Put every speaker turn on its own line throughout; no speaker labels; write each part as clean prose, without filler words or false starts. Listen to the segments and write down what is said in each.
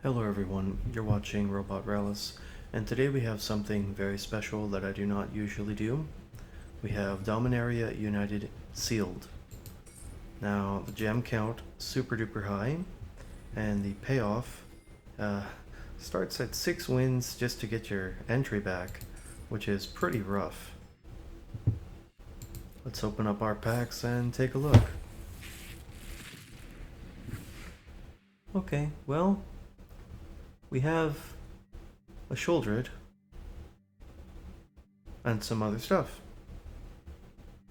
Hello everyone, you're watching Robot Relics, and today we have something very special that I do not usually do. We have Dominaria United sealed. Now, the gem count super duper high, and the payoff starts at 6 wins just to get your entry back, which is pretty rough. Let's open up our packs and take a look. Okay, well, we have a Shouldred and some other stuff.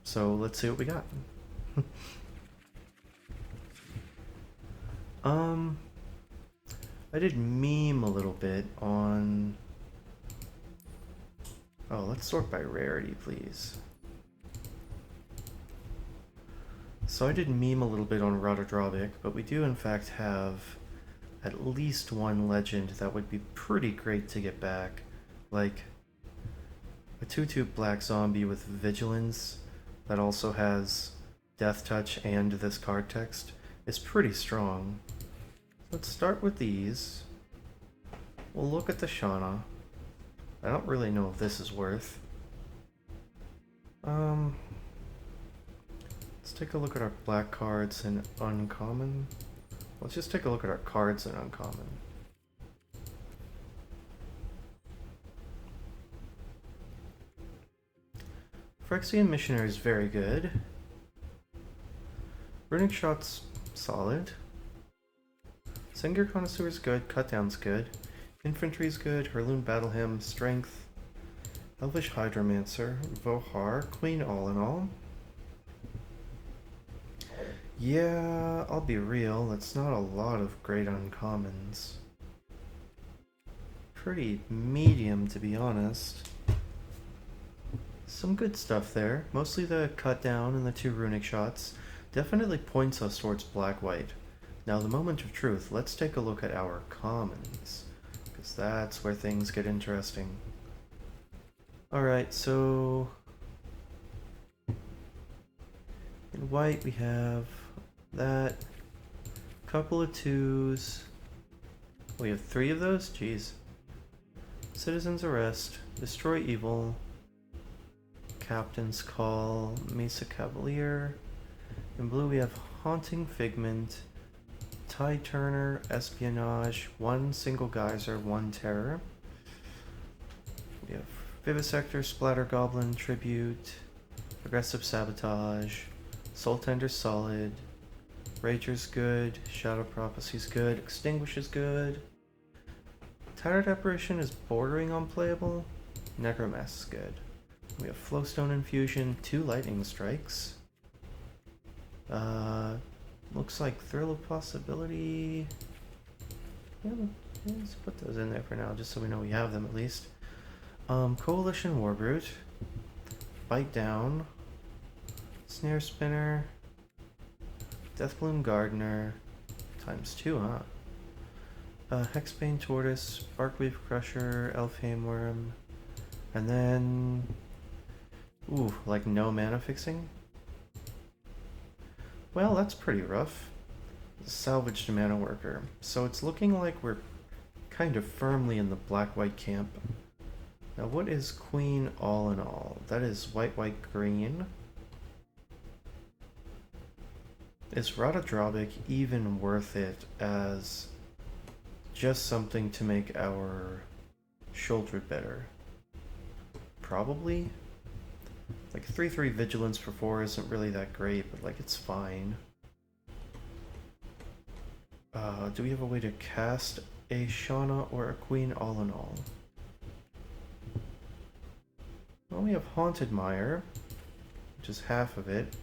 So let's see what we got. I did meme a little bit on... Oh, let's sort by rarity, please. So I did meme a little bit on Rotodrobic, but we do in fact have at least one legend that would be pretty great to get back. Like a 2/2 black zombie with vigilance that also has death touch and this card text is pretty strong. Let's start with these. We'll look at the Shauna. I don't really know if this is worth. Let's take a look at our black cards in uncommon. Let's just take a look at our cards in uncommon. Phyrexian Missionary is very good. Runic Shot's solid. Singer Connoisseur is good, Cutdown's good. Infantry's good, Heirloom Battle Hymn, Strength. Elvish Hydromancer, Vohar, Queen all in all. Yeah, I'll be real, that's not a lot of great uncommons. Pretty medium, to be honest. Some good stuff there, mostly the cut down and the 2 runic shots. Definitely points us towards black-white. Now the moment of truth, let's take a look at our commons, because that's where things get interesting. Alright, so... in white we have that, couple of 2s. We have 3 of those? Jeez. Citizen's Arrest, Destroy Evil, Captain's Call, Mesa Cavalier. In blue we have Haunting Figment, Tide Turner, Espionage, 1 Single Geyser, 1 Terror. We have Vivisector, Splatter Goblin, Tribute, Aggressive Sabotage, Soul Tender solid, Rager's good, Shadow Prophecy's good, Extinguish is good, Tattered Apparition is bordering on playable, Necromask is good. We have Flowstone Infusion, 2 Lightning Strikes. Looks like Thrill of Possibility. Yeah, let's put those in there for now, just so we know we have them at least. Coalition Warbrute, Bite Down, Snare Spinner, Deathbloom Gardener, ×2, huh? Hexbane Tortoise, Barkweave Crusher, Elfhame Worm, and then... ooh, like no mana fixing? Well, that's pretty rough. Salvaged Mana Worker. So it's looking like we're kind of firmly in the black-white camp. Now what is Queen all in all? That is white-white-green. Is Rotodrobic even worth it as just something to make our Shouldred better? Probably. Like 3/3 Vigilance for 4 isn't really that great, but like it's fine. Do we have a way to cast a Shauna or a Queen all in all? Well, we have Haunted Mire, which is half of it.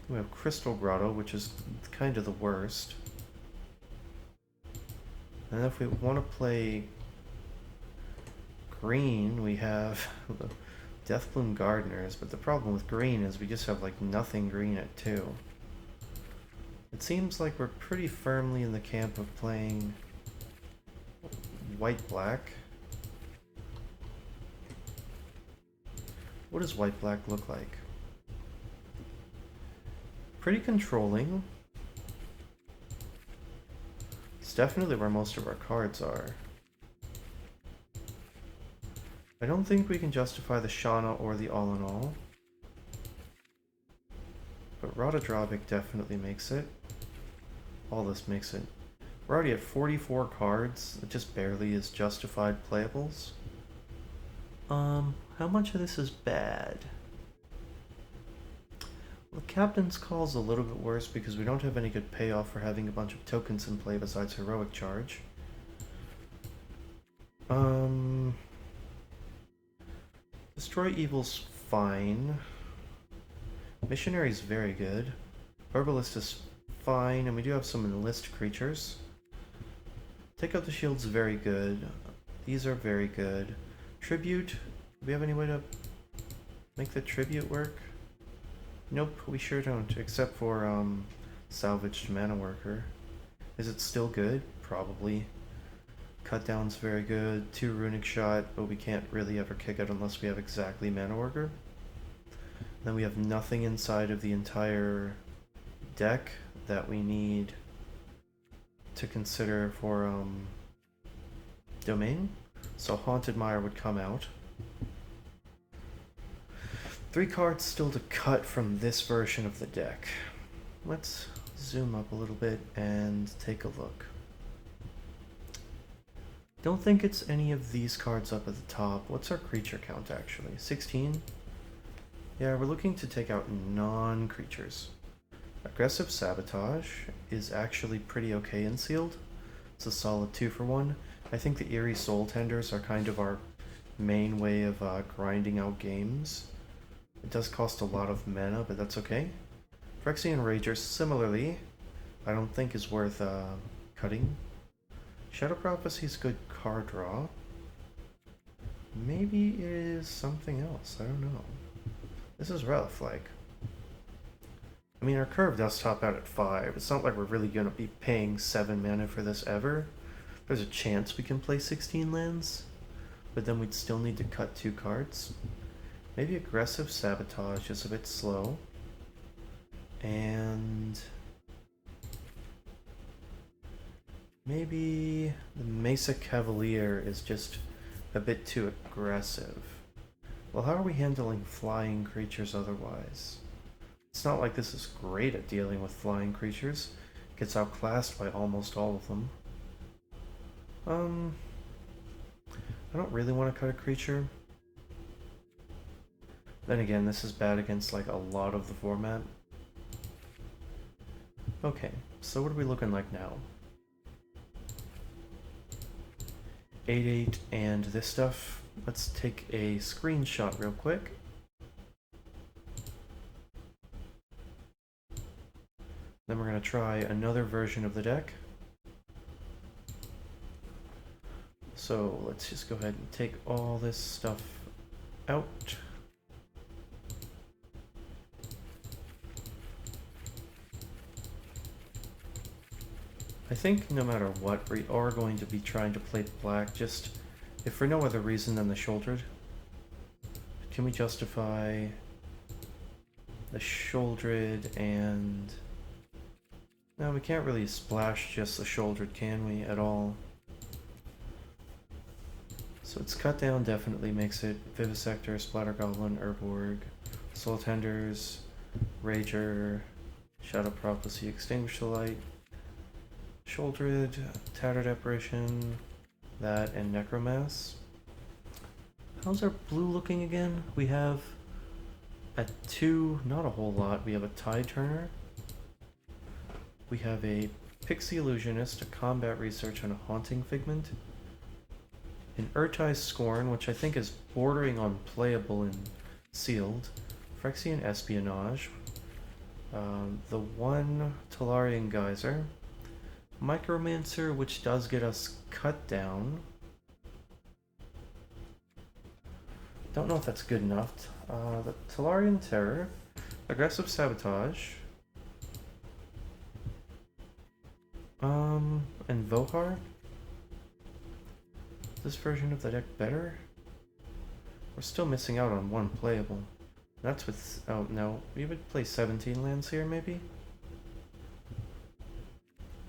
We have Crystal Grotto, which is kind of the worst. And if we want to play green, we have Deathbloom Gardeners, but the problem with green is we just have like nothing green at 2. It seems like we're pretty firmly in the camp of playing white-black. What does white-black look like? Pretty controlling. definitely where most of our cards are. I don't think we can justify the Shauna or the All in All. But Rotodrobic definitely makes it. All this makes it. We're already at 44 cards. It just barely is justified playables. How much of this is bad? Well, the Captain's Call's a little bit worse because we don't have any good payoff for having a bunch of tokens in play besides Heroic Charge. Destroy Evil's fine. Missionary's very good. Herbalist is fine, and we do have some enlist creatures. Take out the shield's very good. These are very good. Tribute. Do we have any way to make the tribute work? Nope, we sure don't, except for salvaged mana worker. Is it still good? Probably. Cut down's very good. 2 runic shot, but we can't really ever kick it unless we have exactly mana worker. Then we have nothing inside of the entire deck that we need to consider for domain. So Haunted Mire would come out. 3 cards still to cut from this version of the deck. Let's zoom up a little bit and take a look. Don't think it's any of these cards up at the top. What's our creature count actually? 16? Yeah, we're looking to take out non-creatures. Aggressive Sabotage is actually pretty okay in sealed. It's a solid 2 for 1. I think the Eerie Soul Tenders are kind of our main way of grinding out games. It does cost a lot of mana, but that's okay. Phyrexian Rager, similarly, I don't think is worth cutting. Shadow Prophecy's good card draw. Maybe it is something else, I don't know. This is rough, like... I mean, our curve does top out at 5. It's not like we're really going to be paying 7 mana for this ever. There's a chance we can play 16 lands, but then we'd still need to cut 2 cards. Maybe Aggressive Sabotage is a bit slow. And... maybe the Mesa Cavalier is just a bit too aggressive. Well, how are we handling flying creatures otherwise? It's not like this is great at dealing with flying creatures. Gets outclassed by almost all of them. I don't really want to cut a creature. Then again, this is bad against like a lot of the format. Okay, so what are we looking like now? 8-8 and this stuff. Let's take a screenshot real quick. Then we're going to try another version of the deck. So let's just go ahead and take all this stuff out. I think no matter what, we are going to be trying to play black, just if for no other reason than the shouldered. Can we justify the shouldered and... No, we can't really splash just the shouldered, can we, at all? So it's cut down definitely makes it Vivisector, Splatter Goblin, Urborg, Soul Tenders, Rager, Shadow Prophecy, Extinguish the Light, Shouldered, Tattered Apparition, that, and Necromass. How's our blue looking again? We have at 2, not a whole lot. We have a Tide Turner. We have a Pixie Illusionist, a Combat Research, and a Haunting Figment. An Urtai's Scorn, which I think is bordering on playable and sealed. Phyrexian Espionage. The one Talarian Geyser. Micromancer, which does get us cut down. Don't know if that's good enough. The Talarian Terror. Aggressive Sabotage. And Vohar? Is this version of the deck better? We're still missing out on one playable. That's with... oh, no. We would play 17 lands here, maybe?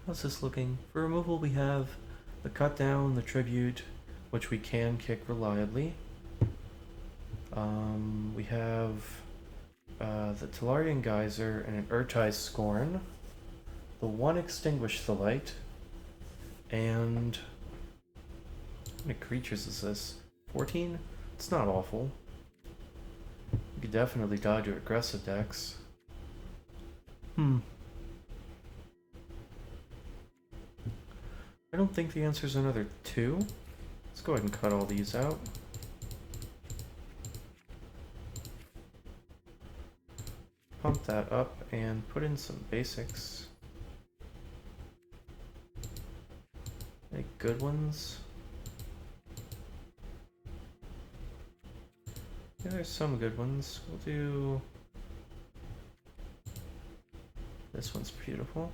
How's this looking? For removal, we have the cut down, the tribute, which we can kick reliably. We have the Talarian Geyser and an Urtai Scorn. The one Extinguish the Light. And how many creatures is this? 14? It's not awful. You could definitely die to aggressive decks. I don't think the answer is another 2. Let's go ahead and cut all these out. Pump that up and put in some basics. Any good ones? Yeah, there's some good ones. We'll do... This one's beautiful.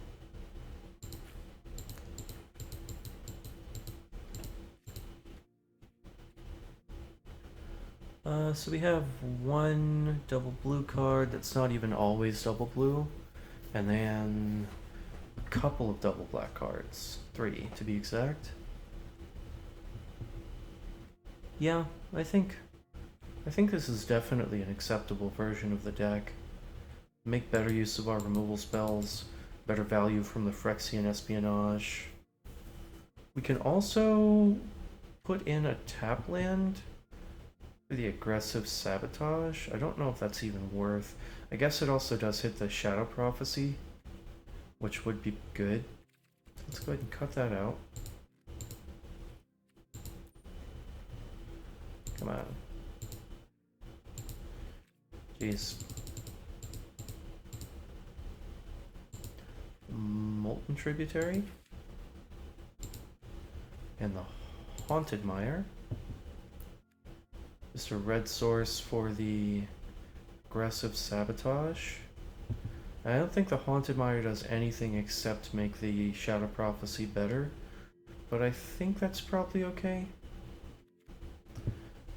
So we have one double blue card that's not even always double blue, and then a couple of double black cards. 3 to be exact. Yeah, I think this is definitely an acceptable version of the deck. Make better use of our removal spells, better value from the Phyrexian Espionage. We can also put in a tap land for the aggressive Sabotage. I don't know if that's even worth. I guess it also does hit the Shadow Prophecy, which would be good. Let's go ahead and cut that out. Come on. Jeez. Molten Tributary. And the Haunted Mire. Just a red source for the aggressive Sabotage. I don't think the Haunted Mire does anything except make the Shadow Prophecy better, but I think that's probably okay.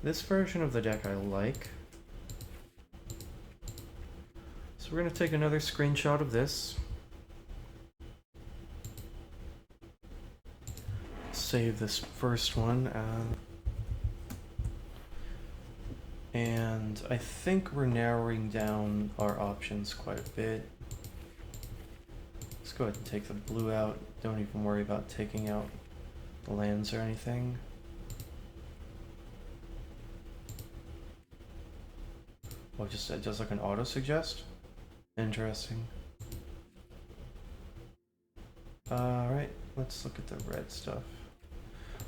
This version of the deck I like. So we're going to take another screenshot of this. Save this first one. And I think we're narrowing down our options quite a bit. Let's go ahead and take the blue out. Don't even worry about taking out the lands or anything. Oh, just like an auto suggest? Interesting. Alright, let's look at the red stuff.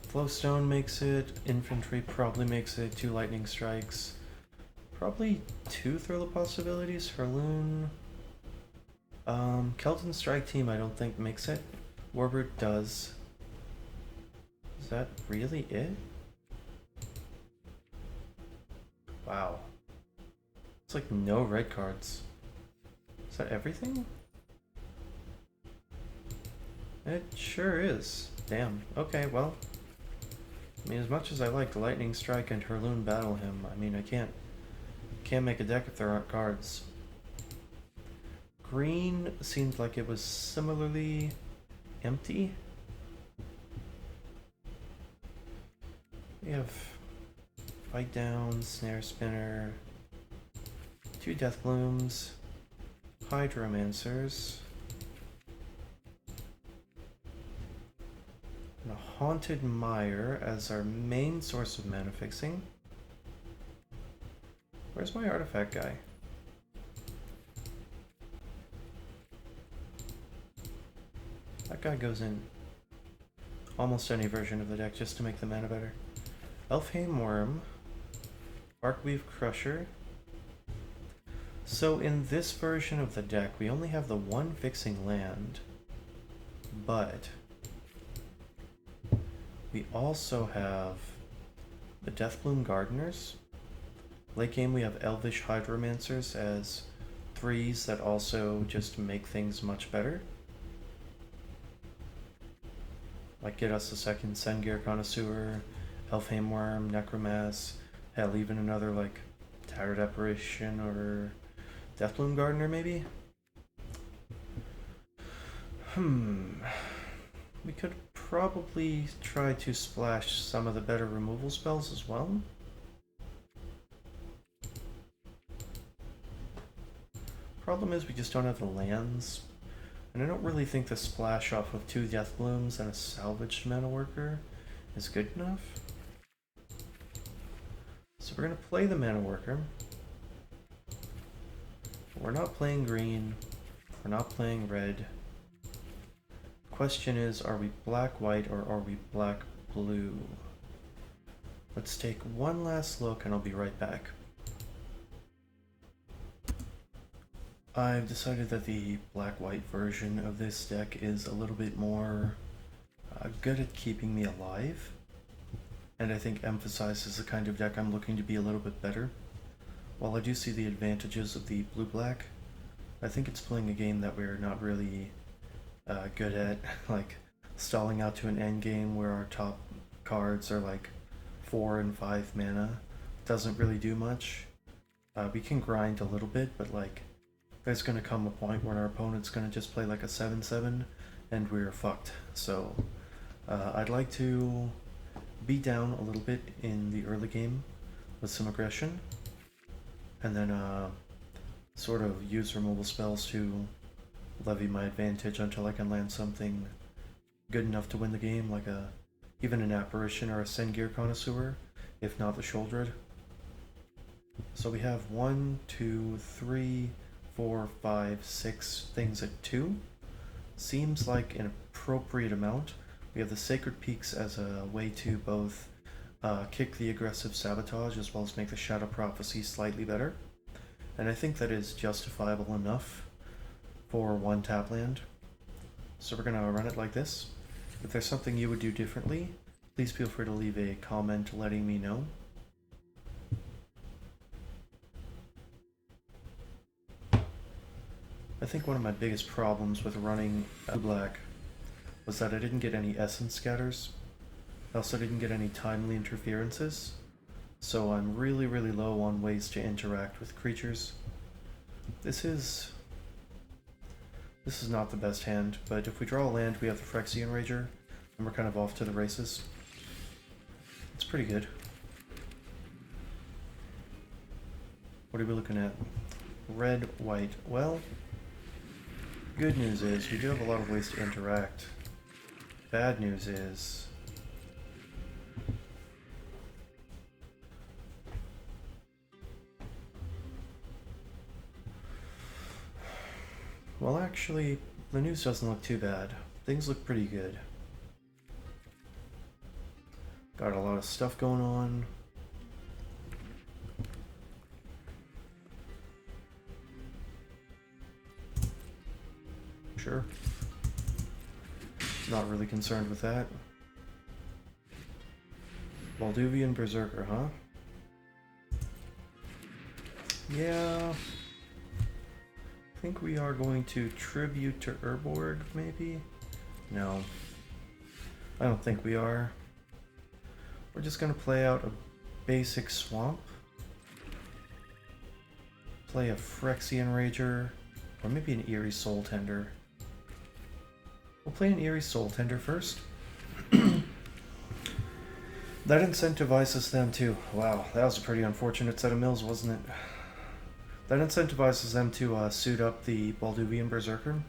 Flowstone makes it, Infantry probably makes it, 2 Lightning Strikes. Probably 2 Thrill of Possibilities, Herloon. Kelton Strike Team I don't think makes it. Warbird does. Is that really it? Wow. It's like no red cards. Is that everything? It sure is. Damn. Okay, well. I mean, as much as I like Lightning Strike and Herloon Battle Hymn, I mean, I can't make a deck if there aren't cards. Green seemed like it was similarly empty. We have Fight Down, Snare Spinner, 2 Death Blooms, Hydromancers, and a Haunted Mire as our main source of mana fixing. Where's my artifact guy? That guy goes in almost any version of the deck just to make the mana better. Elfheim Worm, Arcweave Crusher. So in this version of the deck, we only have the 1 fixing land, but we also have the Deathbloom Gardeners. Late game we have Elvish Hydromancers as 3s that also just make things much better. Like get us a second Sengir Connoisseur, Elfheim Worm, Necromass, hell even another like Tattered Apparition or Deathbloom Gardener maybe? We could probably try to splash some of the better removal spells as well. Problem is we just don't have the lands. And I don't really think the splash off of 2 Death Blooms and a salvaged mana worker is good enough. So we're going to play the mana worker. We're not playing green. We're not playing red. Question is, are we black-white or are we black-blue? Let's take one last look and I'll be right back. I've decided that the black-white version of this deck is a little bit more good at keeping me alive, and I think emphasizes the kind of deck I'm looking to be a little bit better. While I do see the advantages of the blue-black, I think it's playing a game that we're not really good at, like stalling out to an end game where our top cards are like 4 and 5 mana. Doesn't really do much. We can grind a little bit, but like there's going to come a point where our opponent's going to just play like a 7-7 and we're fucked. So I'd like to be down a little bit in the early game with some aggression, and then sort of use removal spells to levy my advantage until I can land something good enough to win the game, like even an Apparition or a Sengir Connoisseur, if not the Shouldered. So we have 1, 2, 3, 4, 5, 6 things at 2. Seems like an appropriate amount. We have the Sacred Peaks as a way to both kick the aggressive Sabotage as well as make the Shadow Prophecy slightly better. And I think that is justifiable enough for 1 tap land. So we're going to run it like this. If there's something you would do differently, please feel free to leave a comment letting me know. I think one of my biggest problems with running black was that I didn't get any essence scatters. I also didn't get any timely interferences, so I'm really low on ways to interact with creatures. This is not the best hand, but if we draw a land, we have the Phyrexian Rager, and we're kind of off to the races. It's pretty good. What are we looking at? Red, white. Well, good news is we do have a lot of ways to interact. Bad news is well, actually, the news doesn't look too bad. Things look pretty good. Got a lot of stuff going on. Sure. Not really concerned with that. Balduvian Berserker, huh? Yeah. I think we are going to tribute to Urborg, maybe? No. I don't think we are. We're just going to play out a basic swamp. Play a Phyrexian Rager, or maybe an Eerie Soul Tender. We'll play an Eerie Soul Tender first. That incentivizes them to... Wow, that was a pretty unfortunate set of mills, wasn't it? That incentivizes them to suit up the Balduvian Berserker,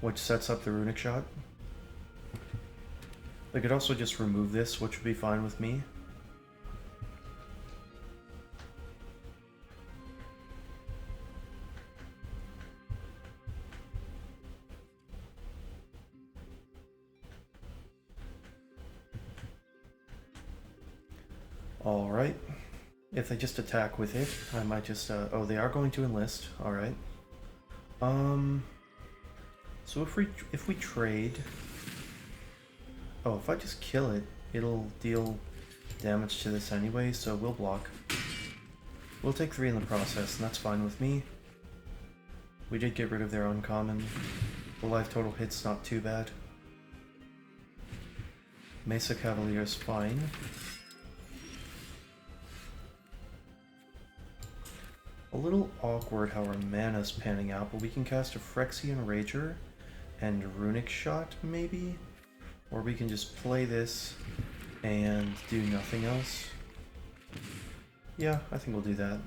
which sets up the Runic Shot. They could also just remove this, which would be fine with me. Alright. If they just attack with it, I might just, oh, they are going to enlist. Alright. So if we trade... Oh, if I just kill it, it'll deal damage to this anyway, so we'll block. We'll take 3 in the process, and that's fine with me. We did get rid of their uncommon. The life total hit's not too bad. Mesa Cavalier's fine. A little awkward how our mana's panning out, but we can cast a Phyrexian Rager and Runic Shot, maybe? Or we can just play this and do nothing else. Yeah, I think we'll do that.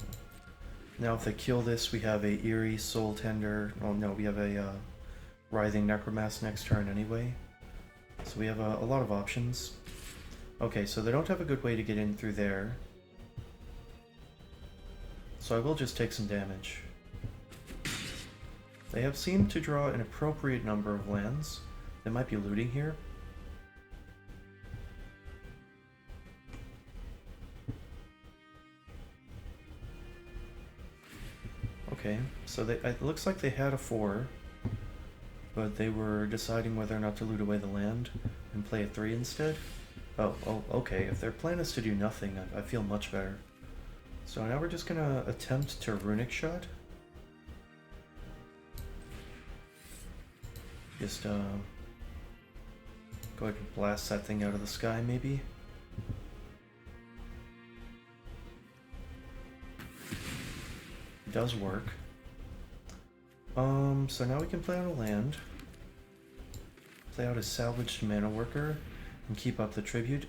Now if they kill this, we have a Eerie Soul Tender. Oh no, we have a Writhing Necromass next turn anyway. So we have a lot of options. Okay, so they don't have a good way to get in through there. So I will just take some damage. They have seemed to draw an appropriate number of lands. They might be looting here. Okay, so it looks like they had a 4, but they were deciding whether or not to loot away the land and play a 3 instead. Oh, okay, if their plan is to do nothing, I feel much better. So now we're just gonna attempt to Runic Shot. Just, go ahead and blast that thing out of the sky, maybe. It does work. So now we can play out a land. Play out a Salvaged Mana Worker and keep up the tribute.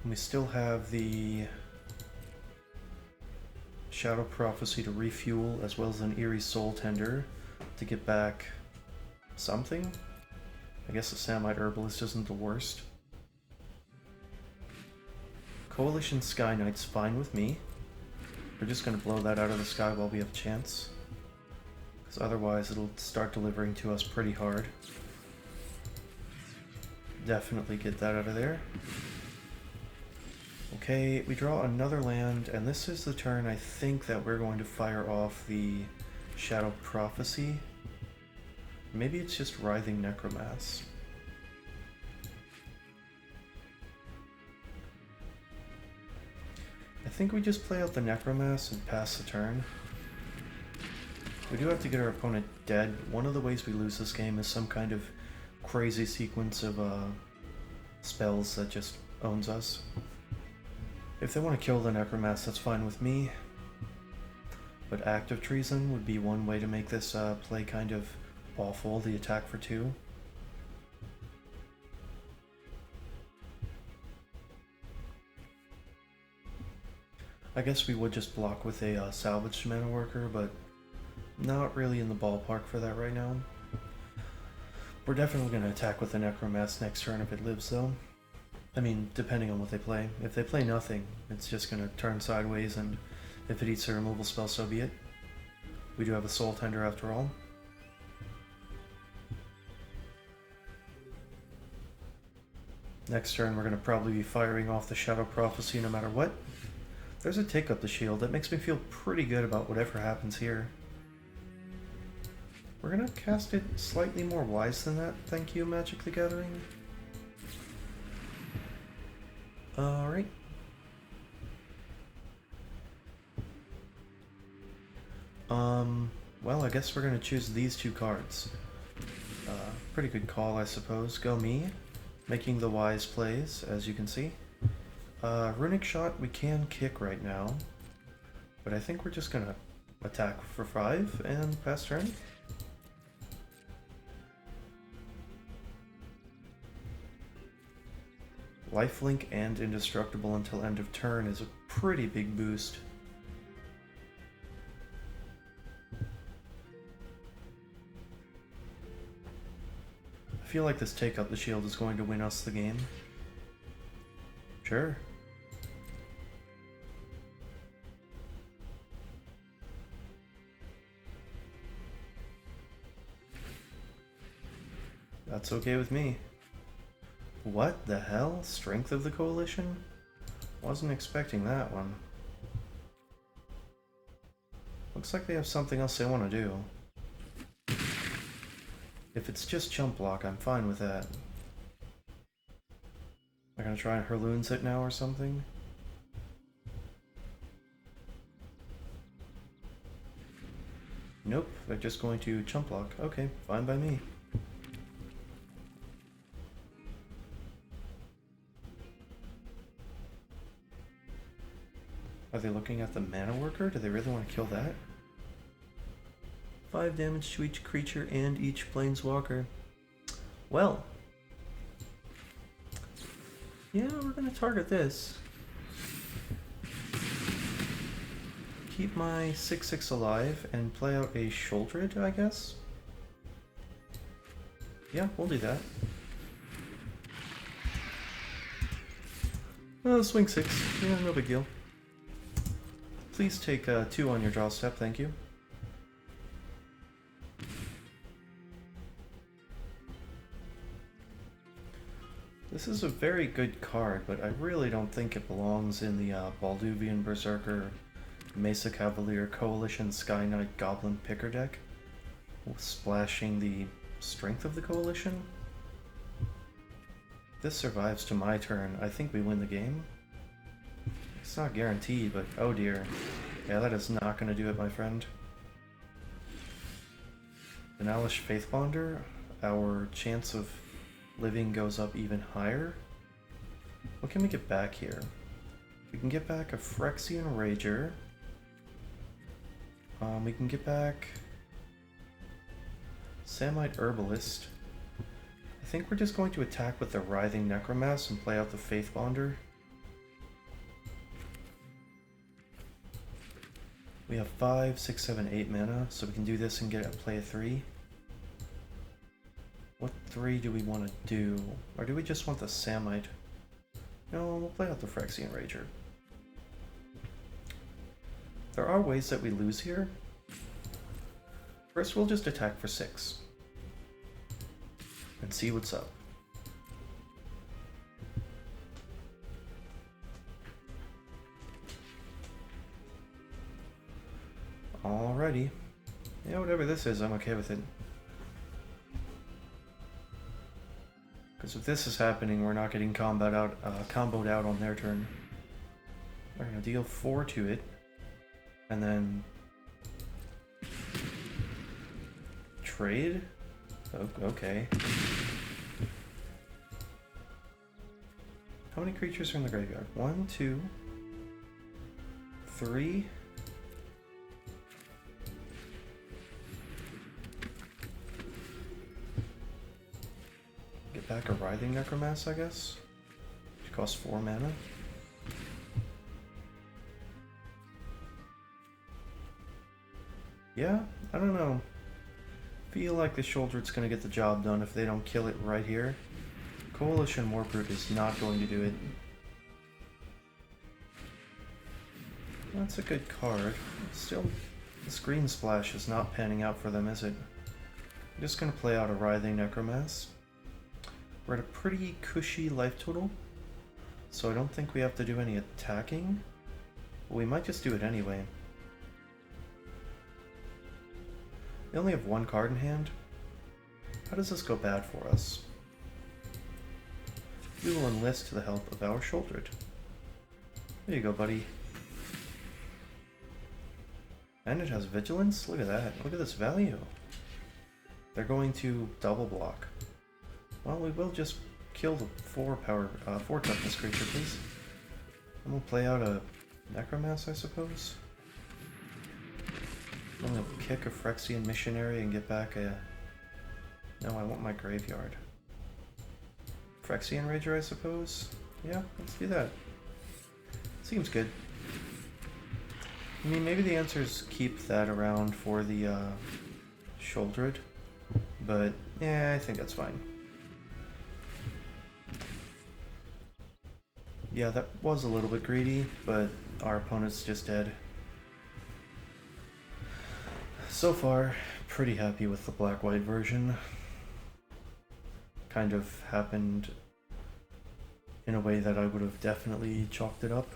And we still have the Shadow Prophecy to refuel, as well as an Eerie Soul Tender to get back something. I guess the Samite Herbalist isn't the worst. Coalition Sky Knight's fine with me. We're just going to blow that out of the sky while we have a chance. Because otherwise it'll start delivering to us pretty hard. Definitely get that out of there. Okay, we draw another land, and this is the turn I think that we're going to fire off the Shadow Prophecy. Maybe it's just Writhing Necromass. I think we just play out the Necromass and pass the turn. We do have to get our opponent dead. One of the ways we lose this game is some kind of crazy sequence of spells that just owns us. If they want to kill the Necromass, that's fine with me. But Active Treason would be one way to make this play kind of awful, the attack for 2. I guess we would just block with a Salvaged Mana Worker, but not really in the ballpark for that right now. We're definitely going to attack with the Necromass next turn if it lives, though. I mean, depending on what they play. If they play nothing, it's just going to turn sideways, and if it eats a removal spell, so be it. We do have a Soul Tender after all. Next turn, we're going to probably be firing off the Shadow Prophecy no matter what. There's a Take Up the Shield. That makes me feel pretty good about whatever happens here. We're going to cast it slightly more wise than that. Thank you, Magic the Gathering. Alright. Well, I guess we're going to choose these 2 cards. Pretty good call, I suppose. Go me. Making the wise plays, as you can see. Runic Shot we can kick right now, but I think we're just gonna attack for 5 and pass turn. Lifelink and Indestructible until end of turn is a pretty big boost. I feel like this Take Up the Shield is going to win us the game. Sure. That's okay with me. What the hell? Strength of the Coalition? Wasn't expecting that one. Looks like they have something else they want to do. If it's just Jump Block, I'm fine with that. They're gonna try and Herloons it now or something? Nope, they're just going to Jump Block. Okay, fine by me. Are they looking at the Mana Worker? Do they really want to kill that? 5 damage to each creature and each planeswalker. Well, yeah, we're gonna target this. Keep my 6/6 alive and play out a Sholdred, I guess? Yeah, we'll do that. Swing 6. Yeah, no big deal. Please take 2 on your draw step, thank you. This is a very good card, but I really don't think it belongs in the Balduvian Berserker, Mesa Cavalier, Coalition, Sky Knight, Goblin Picker deck, splashing the strength of the Coalition. If this survives to my turn, I think we win the game. It's not guaranteed, but oh dear. Yeah, that is not going to do it, my friend. Benalish Faithbonder, our chance of living goes up even higher. What can we get back here? We can get back a Phyrexian Rager. We can get back Samite Herbalist. I think we're just going to attack with the Writhing Necromass and play out the Faithbonder. We have 5, 6, 7, 8 mana, so we can do this and get it play a 3. What 3 do we want to do? Or do we just want the Samite? No, we'll play out the Phyrexian Rager. There are ways that we lose here. First, we'll just attack for 6. And see what's up. Alrighty. Yeah, whatever this is, I'm okay with it. Because if this is happening, we're not getting comboed out on their turn. We're gonna deal 4 to it, and then trade. Oh, okay. How many creatures are in the graveyard? 1, 2, 3. Get back a Writhing Necromass, I guess. Which costs 4 mana. Yeah, I don't know. Feel like the Sholdred's gonna get the job done if they don't kill it right here. Coalition Warbrute is not going to do it. That's a good card. Still, the Screen Splash is not panning out for them, is it? I'm just gonna play out a Writhing Necromass. We're at a pretty cushy life total, so I don't think we have to do any attacking. But we might just do it anyway. We only have 1 card in hand. How does this go bad for us? We will enlist the help of our Sholdred. There you go, buddy. And it has Vigilance? Look at that. Look at this value. They're going to double block. Well, we will just kill the 4 toughness creature, please. And we'll play out a Necromass, I suppose. I'm gonna kick a Phyrexian Missionary and get back a... No, I want my graveyard. Phyrexian Rager, I suppose? Yeah, let's do that. Seems good. I mean, maybe the answer is keep that around for the Sholdred, but yeah, I think that's fine. Yeah, that was a little bit greedy, but our opponent's just dead. So far, pretty happy with the black-white version. Kind of happened in a way that I would have definitely chalked it up.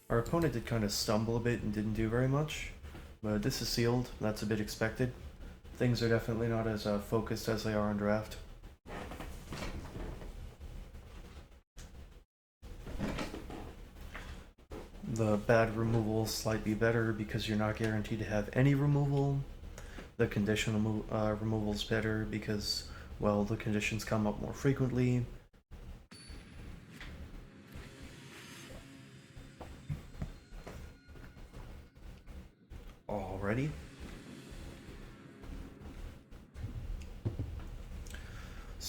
Our opponent did kind of stumble a bit and didn't do very much, but this is sealed, that's a bit expected. Things are definitely not as focused as they are on draft. The bad removal slightly better because you're not guaranteed to have any removal. The conditional removal's better because, well, the conditions come up more frequently. Alrighty.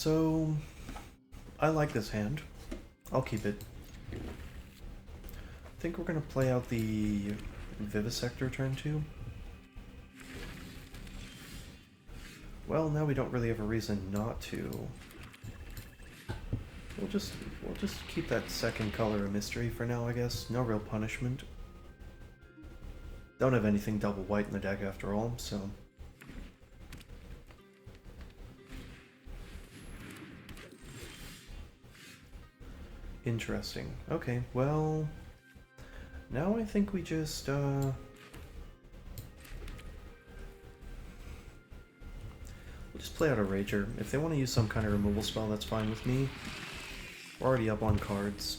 So, I like this hand. I'll keep it. I think we're gonna play out the Vivisector turn 2. Well, now we don't really have a reason not to. We'll just keep that second color a mystery for now, I guess. No real punishment. Don't have anything double white in the deck after all, so... Interesting. Okay, well... Now I think we just, we'll just play out a Rager. If they want to use some kind of removal spell, that's fine with me. We're already up on cards.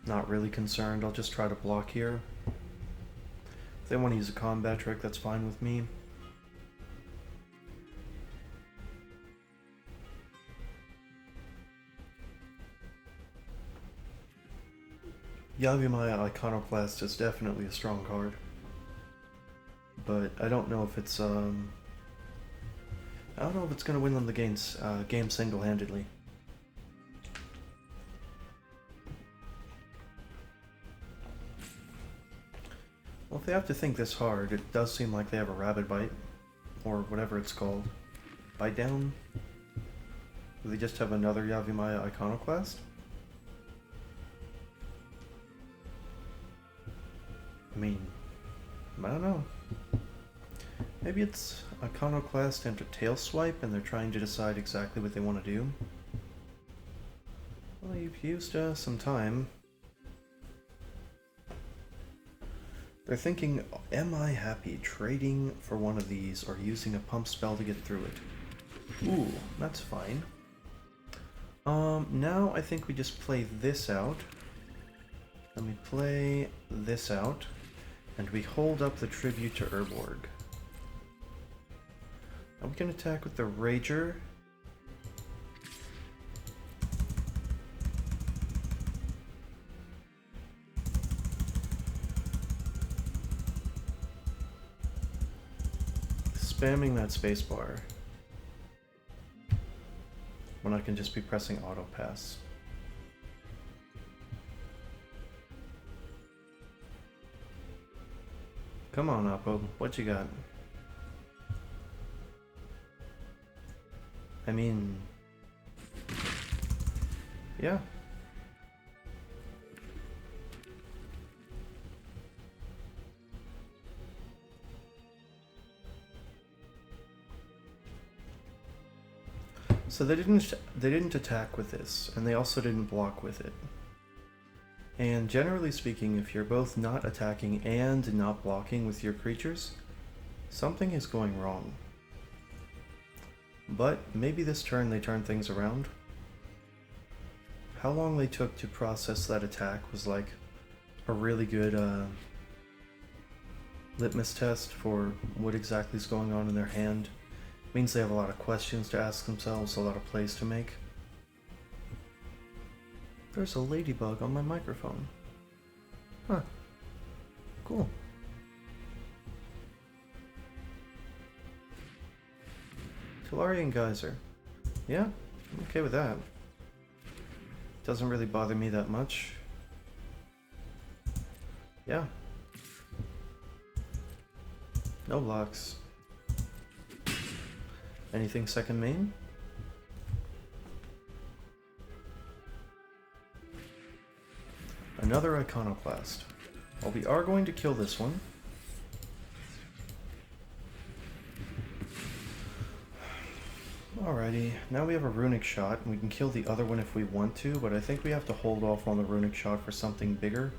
Not really concerned, I'll just try to block here. If they want to use a combat trick, that's fine with me. Yavimaya Iconoclast is definitely a strong card. But I don't know if it's, I don't know if it's going to win them the game single-handedly. Well, if they have to think this hard, it does seem like they have a Rabid Bite, or whatever it's called. Bite Down? Do they just have another Yavimaya Iconoclast? I mean, I don't know. Maybe it's Iconoclast and a Tail Swipe and they're trying to decide exactly what they want to do. Well, you've used some time. They're thinking, am I happy trading for one of these or using a pump spell to get through it? Ooh, that's fine. Now I think we just play this out. Let me play this out. And we hold up the Tribute to Urborg. Now we can attack with the Rager. Spamming that spacebar when I can just be pressing auto pass. Come on, Oppo. What you got? I mean... yeah. So they didn't attack with this, and they also didn't block with it. And generally speaking, if you're both not attacking and not blocking with your creatures, something is going wrong. But maybe this turn they turn things around. How long they took to process that attack was like a really good litmus test for what exactly is going on in their hand. It means they have a lot of questions to ask themselves, a lot of plays to make. There's a ladybug on my microphone. Huh. Cool. Tolarian Geyser. Yeah, I'm okay with that. Doesn't really bother me that much. Yeah. No blocks. Anything second main? Another Iconoclast. Well, we are going to kill this one. Alrighty, now we have a Runic Shot, and we can kill the other one if we want to, but I think we have to hold off on the Runic Shot for something bigger.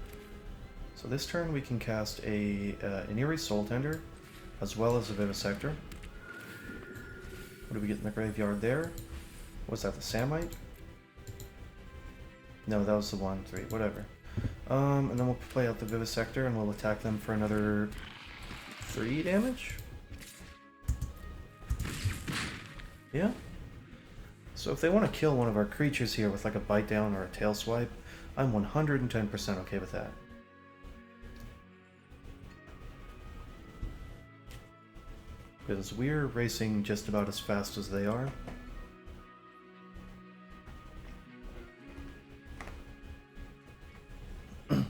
So this turn we can cast an Eerie Soul Tender, as well as a Vivisector. What do we get in the graveyard there? Was that the Samite? No, that was the 1/3, whatever. And then we'll play out the Vivisector and we'll attack them for another 3 damage? Yeah. So if they want to kill one of our creatures here with like a Bite Down or a Tail Swipe, I'm 110% okay with that. Because we're racing just about as fast as they are. And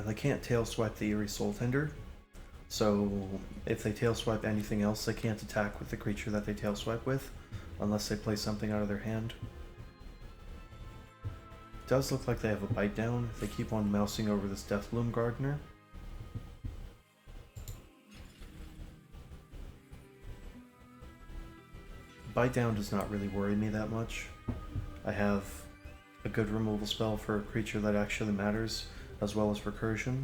they can't tail swipe the Eerie Soul Tender, so if they tail swipe anything else, they can't attack with the creature that they tail swipe with, unless they play something out of their hand. It does look like they have a bite down. They keep on mousing over this Deathbloom Gardener. Bite down does not really worry me that much. I have a good removal spell for a creature that actually matters, as well as recursion.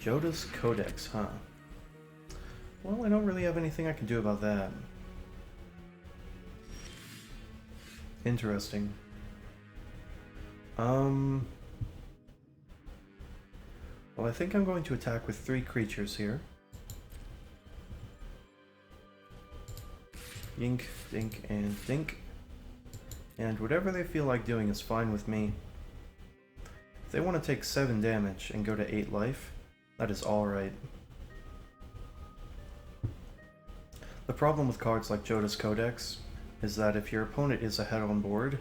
Joda's Codex, huh? Well, I don't really have anything I can do about that. Interesting. Well, I think I'm going to attack with 3 creatures here. Yink, dink, and dink. And whatever they feel like doing is fine with me. If they want to take 7 damage and go to 8 life, that is alright. The problem with cards like Joda's Codex is that if your opponent is ahead on board,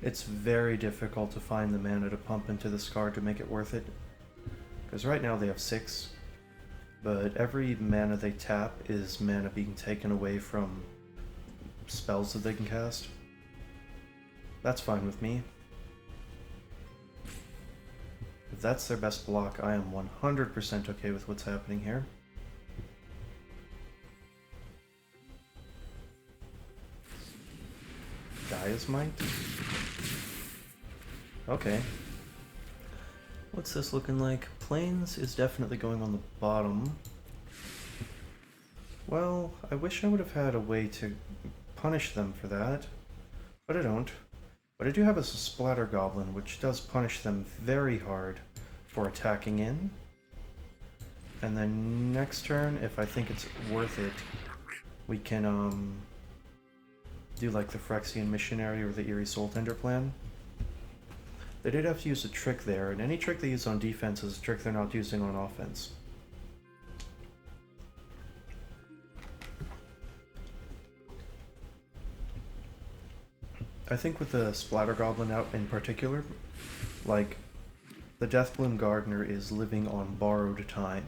it's very difficult to find the mana to pump into this card to make it worth it. Because right now they have 6, but every mana they tap is mana being taken away from spells that they can cast. That's fine with me. If that's their best block, I am 100% okay with what's happening here. Gaia's Might? Okay. What's this looking like? Plains is definitely going on the bottom. Well, I wish I would have had a way to punish them for that, but I don't. But I do have a Splatter Goblin, which does punish them very hard for attacking in. And then next turn, if I think it's worth it, we can do like the Phyrexian Missionary or the Eerie Soul Tender plan. They did have to use a trick there, and any trick they use on defense is a trick they're not using on offense. I think with the Splatter Goblin out in particular, like, the Deathbloom Gardener is living on borrowed time.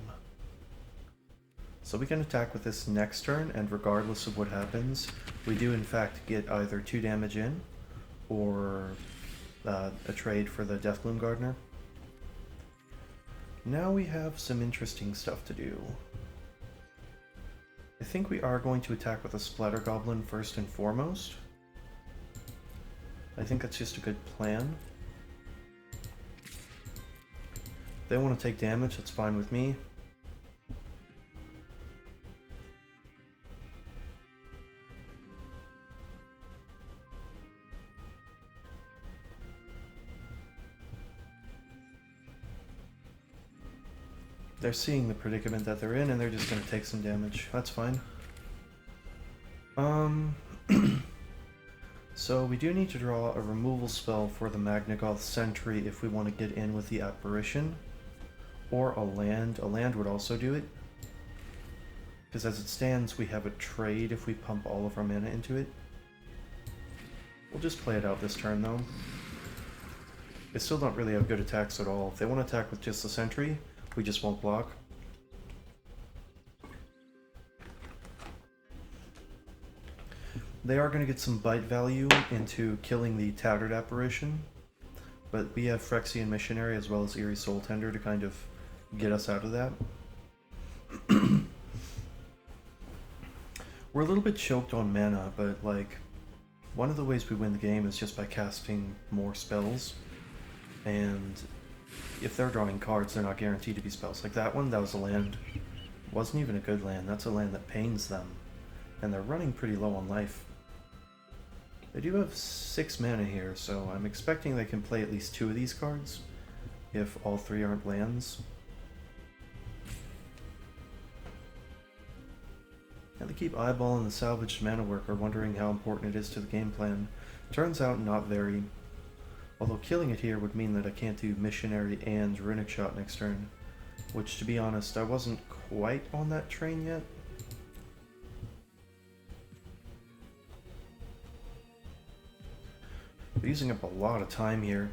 So we can attack with this next turn, and regardless of what happens, we do in fact get either 2 damage in, or a trade for the Deathbloom Gardener. Now we have some interesting stuff to do. I think we are going to attack with a Splatter Goblin first and foremost. I think that's just a good plan. If they want to take damage, that's fine with me. They're seeing the predicament that they're in, and they're just going to take some damage. That's fine. So we do need to draw a removal spell for the Magnagoth Sentry if we want to get in with the Apparition. Or a land. A land would also do it. Because as it stands, we have a trade if we pump all of our mana into it. We'll just play it out this turn, though. They still don't really have good attacks at all. If they want to attack with just the Sentry, we just won't block. They are going to get some bite value into killing the Tattered Apparition, but we have Phyrexian Missionary as well as Eerie Soul Tender to kind of get us out of that. We're a little bit choked on mana, but like, one of the ways we win the game is just by casting more spells, and if they're drawing cards, they're not guaranteed to be spells. Like that one, that was a land. Wasn't even a good land. That's a land that pains them. And they're running pretty low on life. They do have 6 mana here, so I'm expecting they can play at least 2 of these cards, if all 3 aren't lands. And they keep eyeballing the salvaged mana worker, wondering how important it is to the game plan. Turns out not very. Although killing it here would mean that I can't do Missionary and Runic Shot next turn. Which, to be honest, I wasn't quite on that train yet. We're using up a lot of time here.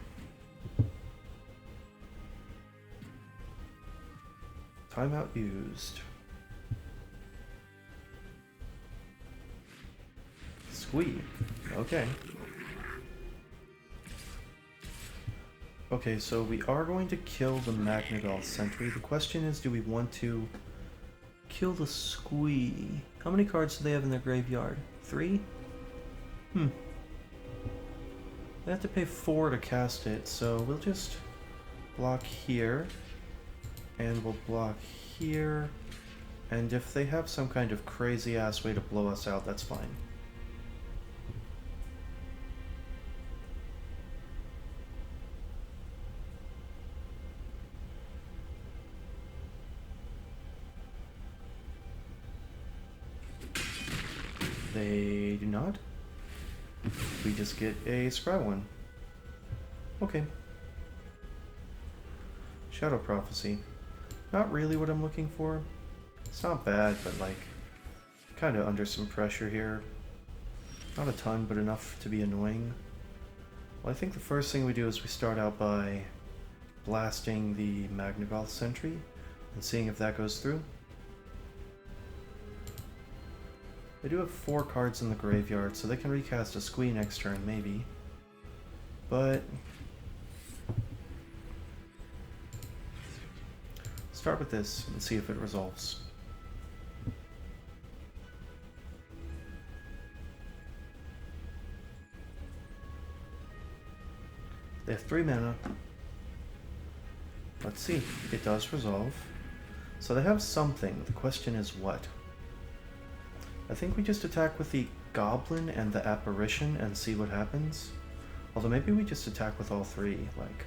Timeout used. Squee. Okay. Okay, so we are going to kill the Magnegal Sentry. The question is, do we want to kill the Squee? How many cards do they have in their graveyard? 3? They have to pay 4 to cast it, so we'll just block here. And we'll block here. And if they have some kind of crazy-ass way to blow us out, that's fine. They do not. We just get a scry one. Okay. Shadow Prophecy. Not really what I'm looking for. It's not bad, but like, kind of under some pressure here. Not a ton, but enough to be annoying. Well, I think the first thing we do is we start out by blasting the Magnegal Sentry and seeing if that goes through. They do have 4 cards in the graveyard, so they can recast a Squee next turn, maybe. But start with this and see if it resolves. They have 3 mana. Let's see. It does resolve. So they have something. The question is what? I think we just attack with the Goblin and the Apparition and see what happens. Although maybe we just attack with all 3. Like,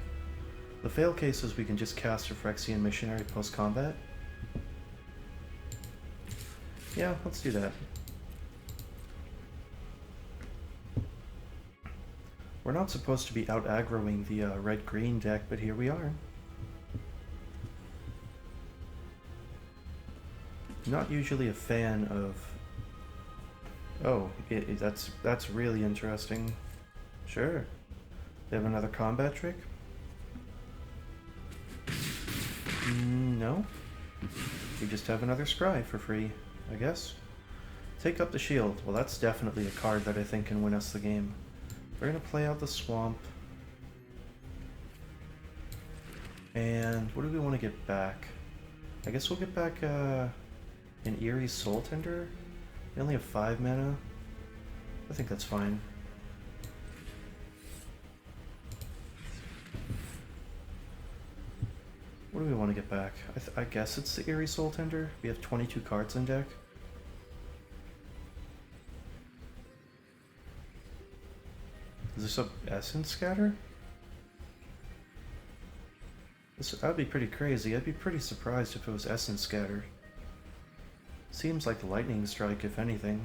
the fail case is we can just cast a Phyrexian Missionary post-combat. Yeah, let's do that. We're not supposed to be out-aggroing the red-green deck, but here we are. Not usually a fan of... Oh, that's really interesting. Sure. They have another combat trick? No. We just have another scry for free, I guess. Take up the shield. Well, that's definitely a card that I think can win us the game. We're gonna play out the swamp. And what do we want to get back? I guess we'll get back an Eerie Soul Tender. We only have 5 mana. I think that's fine. What do we want to get back? I guess it's the Eerie Soul Tender. We have 22 cards in deck. Is this a Essence Scatter? That'd be pretty crazy. I'd be pretty surprised if it was Essence Scatter. Seems like Lightning Strike, if anything.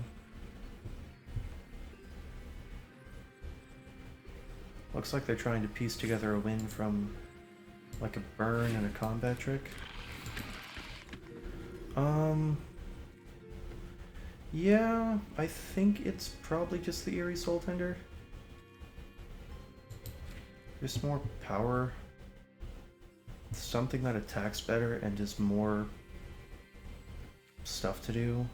Looks like they're trying to piece together a win from like a burn and a combat trick. Yeah, I think it's probably just the Eerie Soul Tender. Just more power. Something that attacks better and just more stuff to do.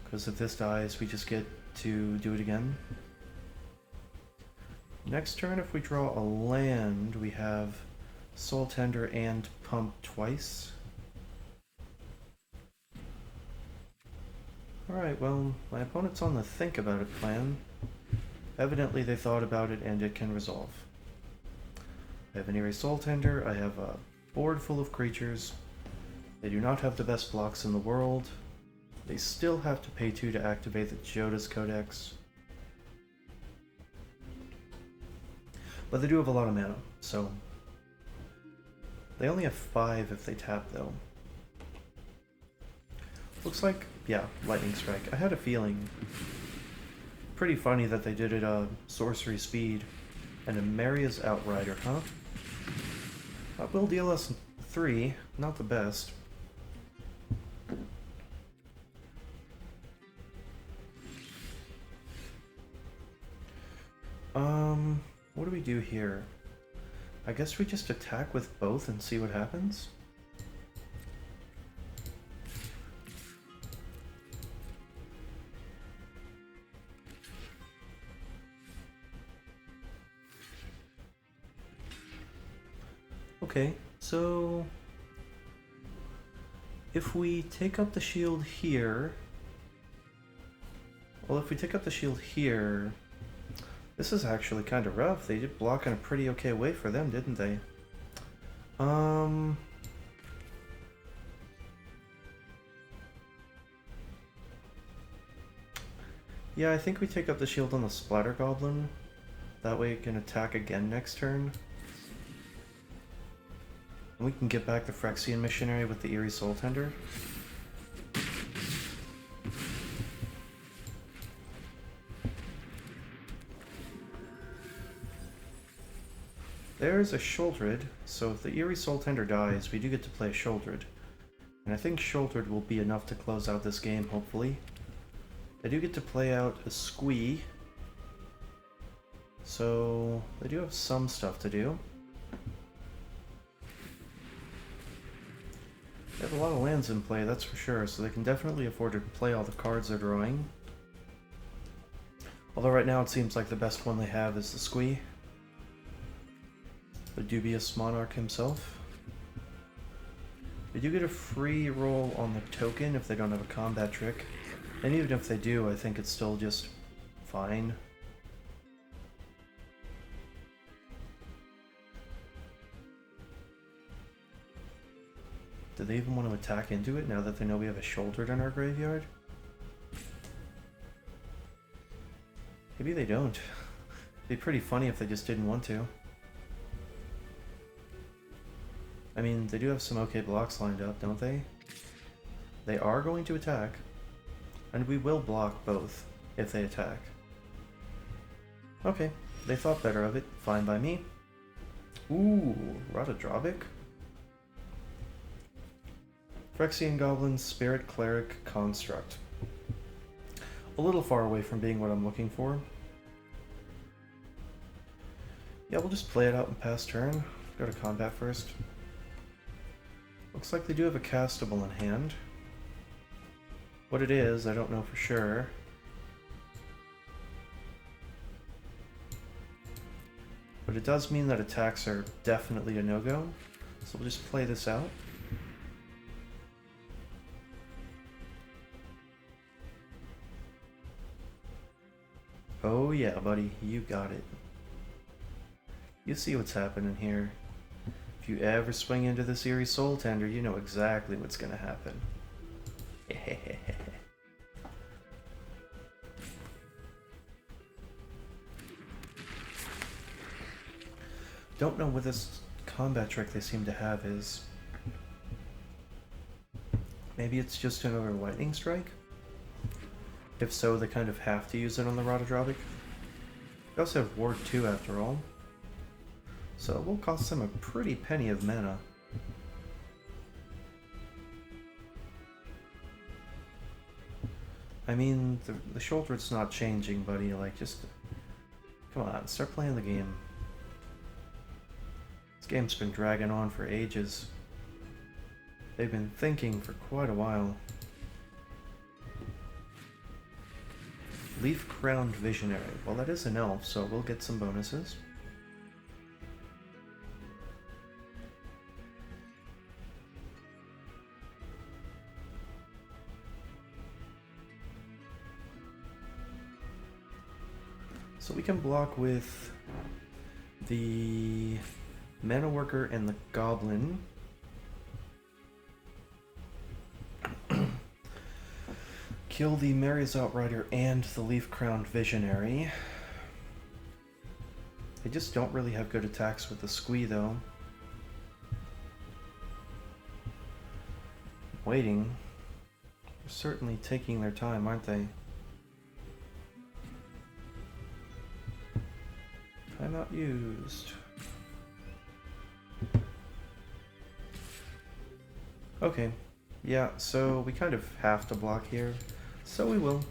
Because if this dies, we just get to do it again. Next turn, if we draw a land, we have Soul Tender and Pump twice. Alright, well, my opponent's on the think about it plan. Evidently they thought about it and it can resolve. I have an Eerie Soul Tender, I have a board full of creatures. They do not have the best blocks in the world. They still have to pay 2 to activate the Jodas Codex. But they do have a lot of mana, so... They only have 5 if they tap, though. Looks like, yeah, Lightning Strike. I had a feeling. Pretty funny that they did it sorcery speed and a Maria's Outrider, huh? That will deal us 3, not the best. What do we do here? I guess we just attack with both and see what happens? Okay, so if we take up the shield here, well, if we take up the shield here, this is actually kind of rough. They did block in a pretty okay way for them, didn't they? Yeah, I think we take up the shield on the Splatter Goblin. That way it can attack again next turn. And we can get back the Phyrexian Missionary with the Eerie Soul Tender. There's a Sholdred, so if the Eerie Soul Tender dies, we do get to play a Sholdred. And I think Sholdred will be enough to close out this game, hopefully. I do get to play out a Squee, so they do have some stuff to do. They have a lot of lands in play, that's for sure, so they can definitely afford to play all the cards they're drawing. Although right now it seems like the best one they have is the Squee. The Dubious Monarch himself. They do get a free roll on the token if they don't have a combat trick. And even if they do, I think it's still just fine. Do they even want to attack into it now that they know we have a Shouldered in our graveyard? Maybe they don't. It'd be pretty funny if they just didn't want to. I mean, they do have some okay blocks lined up, don't they? They are going to attack. And we will block both if they attack. Okay, they thought better of it. Fine by me. Ooh, Radadrobic. Phyrexian Goblin, Spirit Cleric, Construct. A little far away from being what I'm looking for. Yeah, we'll just play it out and pass turn. Go to combat first. Looks like they do have a castable in hand. What it is, I don't know for sure. But it does mean that attacks are definitely a no-go. So we'll just play this out. Oh yeah, buddy, you got it. You see what's happening here. If you ever swing into this Eerie Soul Tender, you know exactly what's gonna happen. Don't know what this combat trick they seem to have is. Maybe it's just another Lightning Strike? If so, they kind of have to use it on the Radadrobic. They also have Ward 2 after all. So it will cost them a pretty penny of mana. I mean, the Shouldered's not changing, buddy. Like, just... Come on, start playing the game. This game's been dragging on for ages. They've been thinking for quite a while. Leaf-Crowned Visionary. Well, that is an elf, so we'll get some bonuses. So we can block with the Mana Worker and the Goblin. Kill the Maria's Outrider and the Leaf-Crowned Visionary. They just don't really have good attacks with the Squee, though. Waiting. They're certainly taking their time, aren't they? Cannot used. Okay, yeah, so we kind of have to block here, so we will.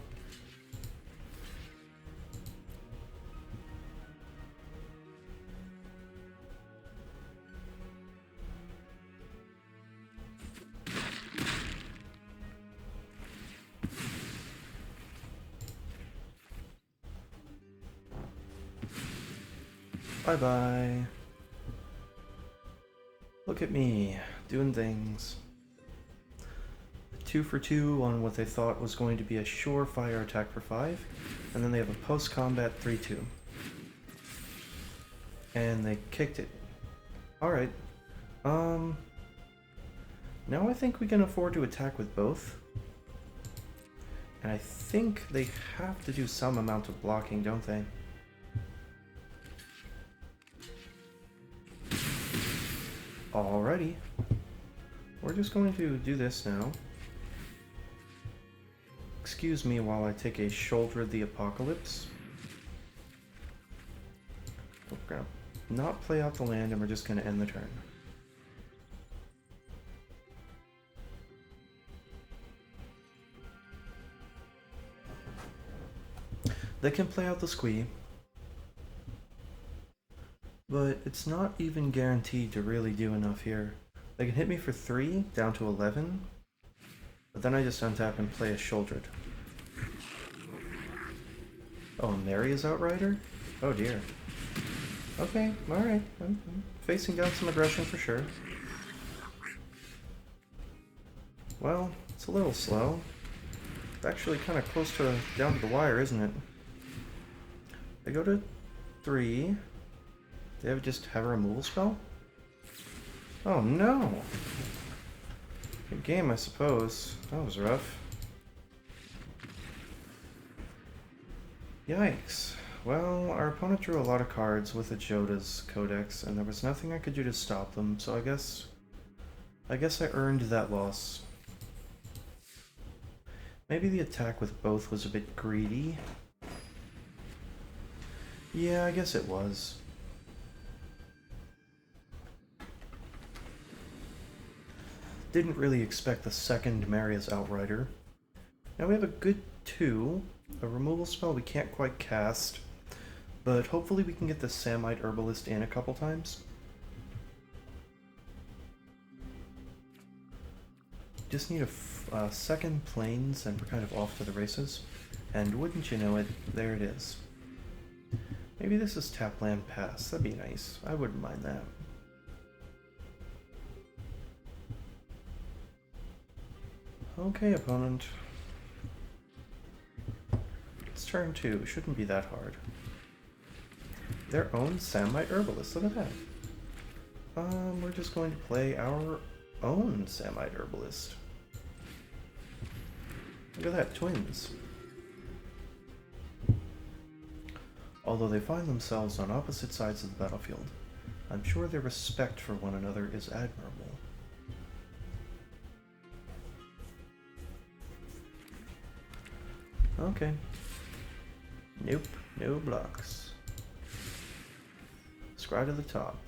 Bye-bye. Look at me, doing things. 2 for 2 on what they thought was going to be a surefire attack for 5, and then they have a post-combat 3-2. And they kicked it. Alright. Now I think we can afford to attack with both. And I think they have to do some amount of blocking, don't they? Alrighty. We're just going to do this now. Excuse me while I take a Shoulder of the Apocalypse. We're gonna not play out the land and we're just gonna end the turn. They can play out the squee, but it's not even guaranteed to really do enough here. They can hit me for 3, down to 11, but then I just untap and play a Shouldered. Oh, Maria's Outrider? Oh dear. Okay, alright. I'm facing down some aggression for sure. Well, it's a little slow. It's actually kind of close to down to the wire, isn't it? They go to 3. They have just have a removal spell? Oh no! Good game, I suppose. That was rough. Yikes. Well, our opponent drew a lot of cards with a Joda's Codex, and there was nothing I could do to stop them, so I guess I earned that loss. Maybe the attack with both was a bit greedy. Yeah, I guess it was. Didn't really expect the second Maria's Outrider. Now we have a good 2, a removal spell we can't quite cast, but hopefully we can get the Samite Herbalist in a couple times. Just need a second Plains and we're kind of off to the races. And wouldn't you know it, there it is. Maybe this is tap land pass, that'd be nice. I wouldn't mind that. Okay, opponent. It's turn 2, shouldn't be that hard. Their own Samite Herbalist, look at that. We're just going to play our own Samite Herbalist. Look at that, twins. Although they find themselves on opposite sides of the battlefield, I'm sure their respect for one another is admirable. Okay. Nope, no blocks. Scry to the top.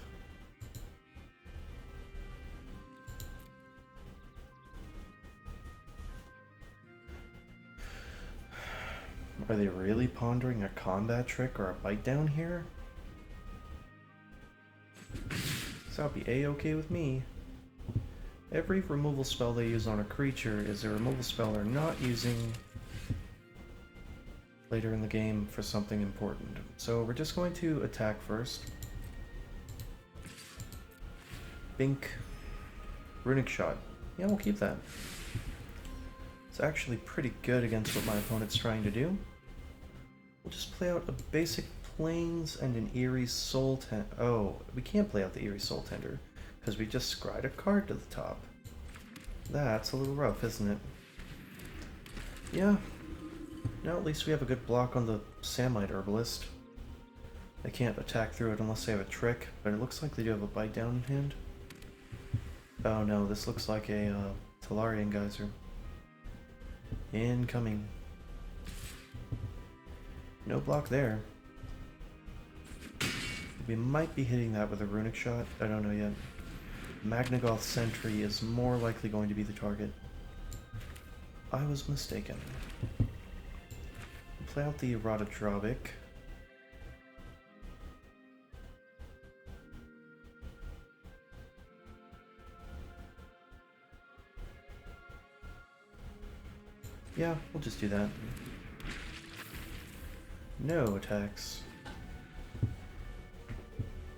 Are they really pondering a combat trick or a bite down here? So that'll be a-okay with me. Every removal spell they use on a creature is a removal spell they're not using later in the game for something important. So we're just going to attack first. Bink. Runic Shot. Yeah, we'll keep that. It's actually pretty good against what my opponent's trying to do. We'll just play out a basic Plains and an Eerie Soul Tender. Oh, we can't play out the Eerie Soul Tender because we just scried a card to the top. That's a little rough, isn't it? Yeah. Now at least we have a good block on the Samite Herbalist. They can't attack through it unless they have a trick, but it looks like they do have a bite down in hand. Oh no, this looks like a Talarian Geyser. Incoming. No block there. We might be hitting that with a runic shot. I don't know yet. Magnagoth Sentry is more likely going to be the target. I was mistaken. Play out the Erododrobic. Yeah, we'll just do that. No attacks.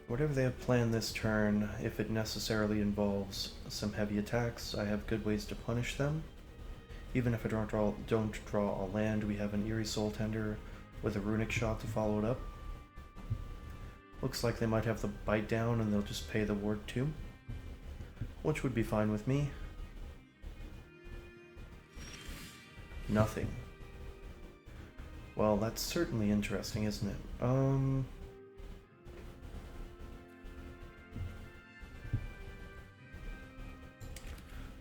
Whatever they have planned this turn, if it necessarily involves some heavy attacks, I have good ways to punish them. Even if I don't draw a land, we have an Eerie Soul Tender with a runic shot to follow it up. Looks like they might have the bite down and they'll just pay the ward too, which would be fine with me. Nothing. Well, that's certainly interesting, isn't it?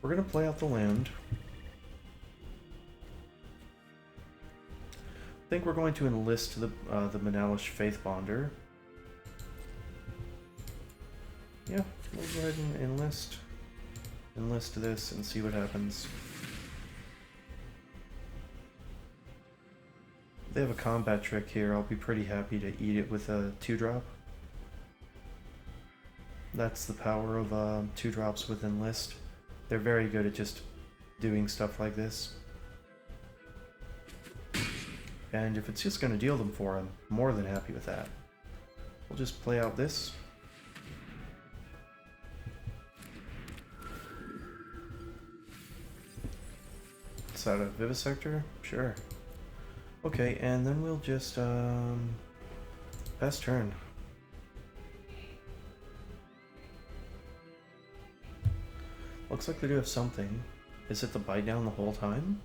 We're gonna play out the land. I think we're going to enlist the Manalish Faith Bonder. Yeah, we'll go ahead and enlist this and see what happens. If they have a combat trick here, I'll be pretty happy to eat it with a 2-drop. That's the power of 2-drops with enlist. They're very good at just doing stuff like this. And if it's just going to deal them for him, more than happy with that. We'll just play out this. Is that a Vivisector? Sure. Okay, and then we'll just, pass turn. Looks like they do have something. Is it the bite down the whole time?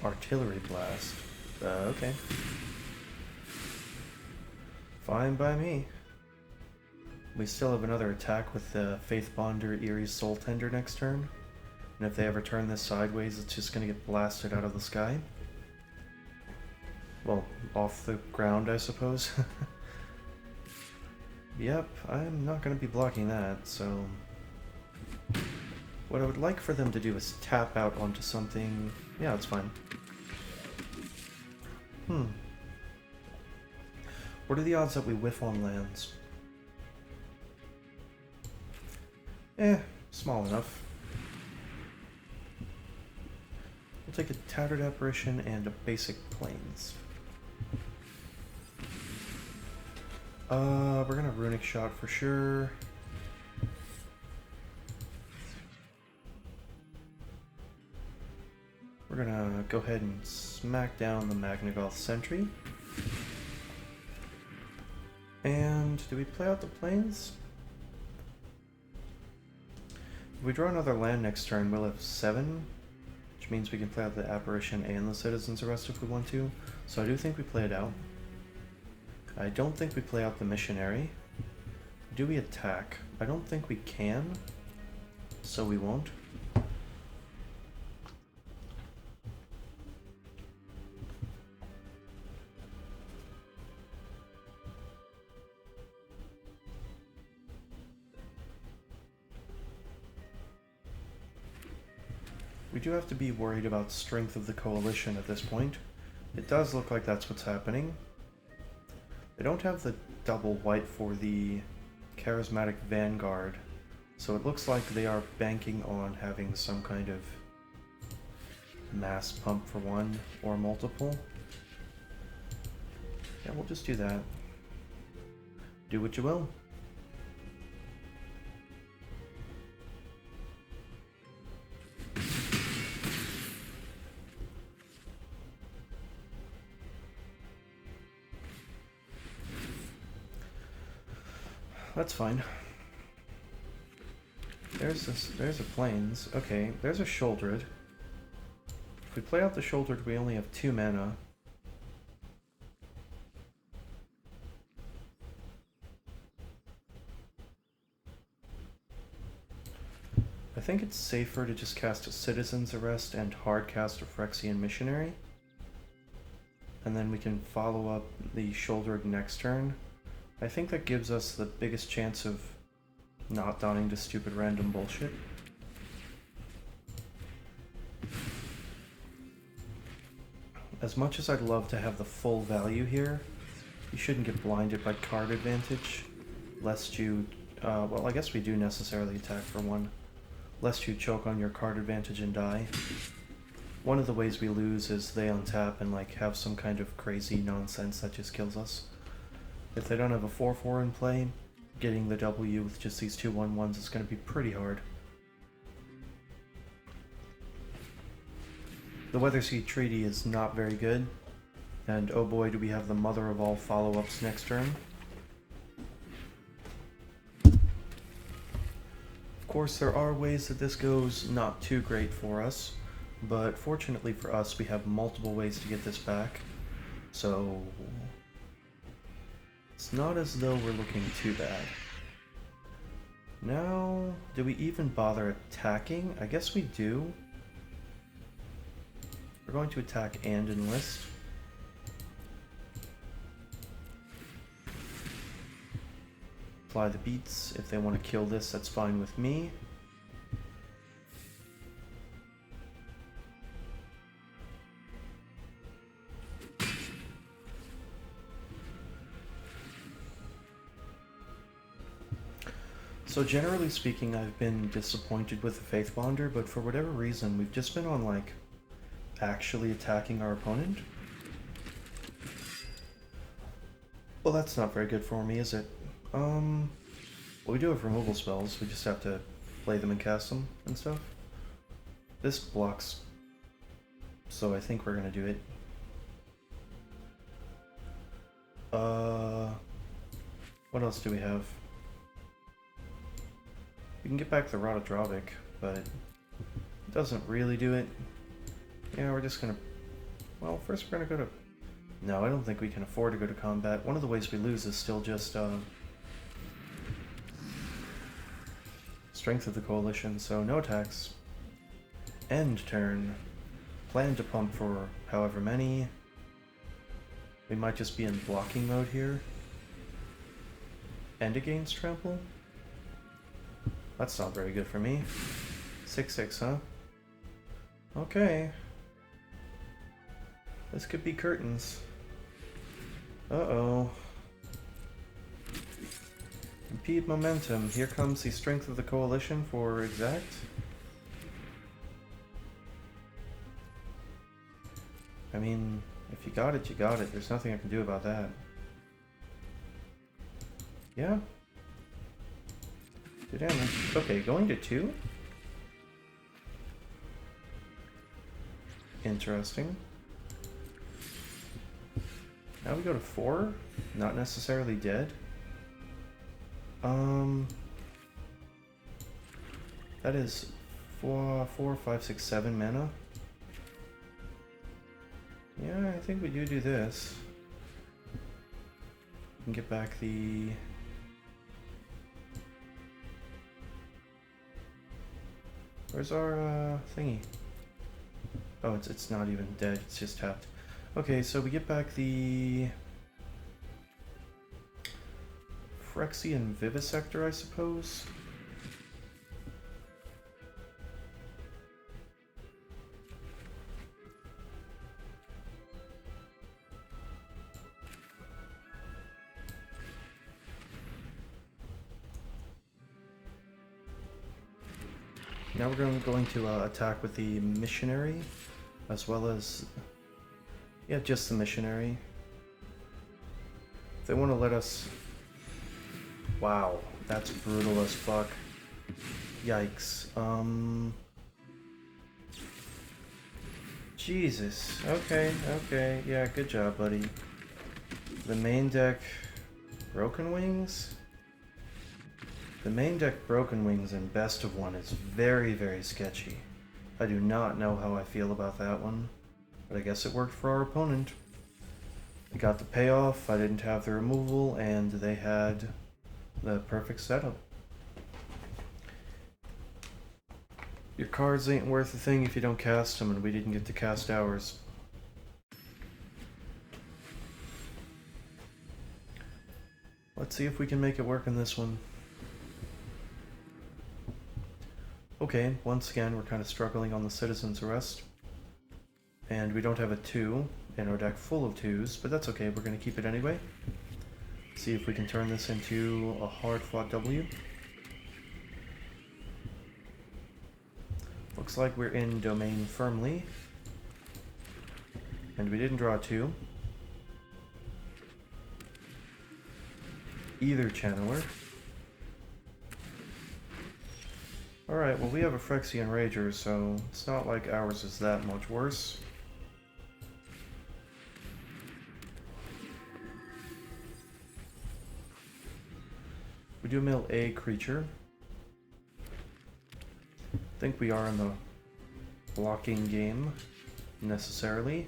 Artillery blast. Okay. Fine by me. We still have another attack with the Faith Bonder Eerie Soul Tender next turn. And if they ever turn this sideways, it's just going to get blasted out of the sky. Well, off the ground, I suppose. Yep, I'm not going to be blocking that, so... What I would like for them to do is tap out onto something... Yeah, it's fine. What are the odds that we whiff on lands? Small enough. We'll take a Tattered Apparition and a basic Plains. We're gonna Runic Shot for sure. We're gonna go ahead and smack down the Magnagoth Sentry. And do we play out the Plains? If we draw another land next turn, we'll have 7, which means we can play out the Apparition and the Citizen's Arrest if we want to. So I do think we play it out. I don't think we play out the Missionary. Do we attack? I don't think we can, so we won't. We do have to be worried about strength of the coalition at this point. It does look like that's what's happening. They don't have the double white for the Charismatic Vanguard, so it looks like they are banking on having some kind of mass pump for one or multiple. Yeah, we'll just do that. Do what you will. That's fine. There's a Plains. Okay, there's a Shouldered. If we play out the Shouldered, we only have 2 mana. I think it's safer to just cast a Citizen's Arrest and hard cast a Phyrexian Missionary. and then we can follow up the shouldered next turn. I think that gives us the biggest chance of not dying to stupid random bullshit. As much as I'd love to have the full value here, you shouldn't get blinded by card advantage, lest you, well, I guess we do necessarily attack for one, lest you choke on your card advantage and die. One of the ways we lose is they untap and like have some kind of crazy nonsense that just kills us. If they don't have a 4/4 in play, getting the W with just these 2/1/1s is going to be pretty hard. The Weatherseed Treaty is not very good, and oh boy do we have the mother of all follow-ups next turn. Of course there are ways that this goes not too great for us, but fortunately for us we have multiple ways to get this back, so it's not as though we're looking too bad. Now, do we even bother attacking? I guess we do. We're going to attack and enlist. Apply the beats. If they want to kill this, that's fine with me. So generally speaking, I've been disappointed with the Faith Bonder, but for whatever reason, we've just been on like actually attacking our opponent. Well, that's not very good for me, is it? Well, we do have removal spells, we just have to play them and cast them and stuff. This blocks, so I think we're gonna do it. What else do we have? We can get back the Rotodrovic, but it doesn't really do it. Yeah, we're just gonna... Well, first we're gonna go to... No, I don't think we can afford to go to combat. One of the ways we lose is still just, Strength of the Coalition, so no attacks. End turn. Plan to pump for however many. We might just be in blocking mode here. And against trample? That's not very good for me. 6/6, huh? Okay. This could be curtains. Uh-oh. Impede momentum. Here comes the Strength of the Coalition for exact. I mean, if you got it, you got it. There's nothing I can do about that. Yeah. 2 damage. Okay, going to 2? Interesting. Now we go to 4? Not necessarily dead. That is 4, 5, 6, 7 mana. Yeah, I think we do this. We can get back the... Where's our thingy? Oh, it's not even dead, it's just tapped. Okay, so we get back the Phyrexian Vivisector, I suppose. Now we're going to attack with the Missionary, as well as, yeah, just the Missionary. If they want to let us... Wow, that's brutal as fuck. Yikes. Jesus. Okay, yeah, good job, buddy. The main deck... Broken Wings? The main deck Broken Wings in Best of One is very, very sketchy. I do not know how I feel about that one, but I guess it worked for our opponent. We got the payoff, I didn't have the removal, and they had the perfect setup. Your cards ain't worth a thing if you don't cast them, and we didn't get to cast ours. Let's see if we can make it work in this one. Okay, once again, we're kind of struggling on the Citizen's Arrest. And we don't have a 2 in our deck full of 2s, but that's okay, we're going to keep it anyway. See if we can turn this into a hard-fought W. Looks like we're in domain firmly. And we didn't draw 2. Either channeler. Alright, well we have a Phyrexian Rager, so it's not like ours is that much worse. We do mill a creature. I think we are in the blocking game, necessarily.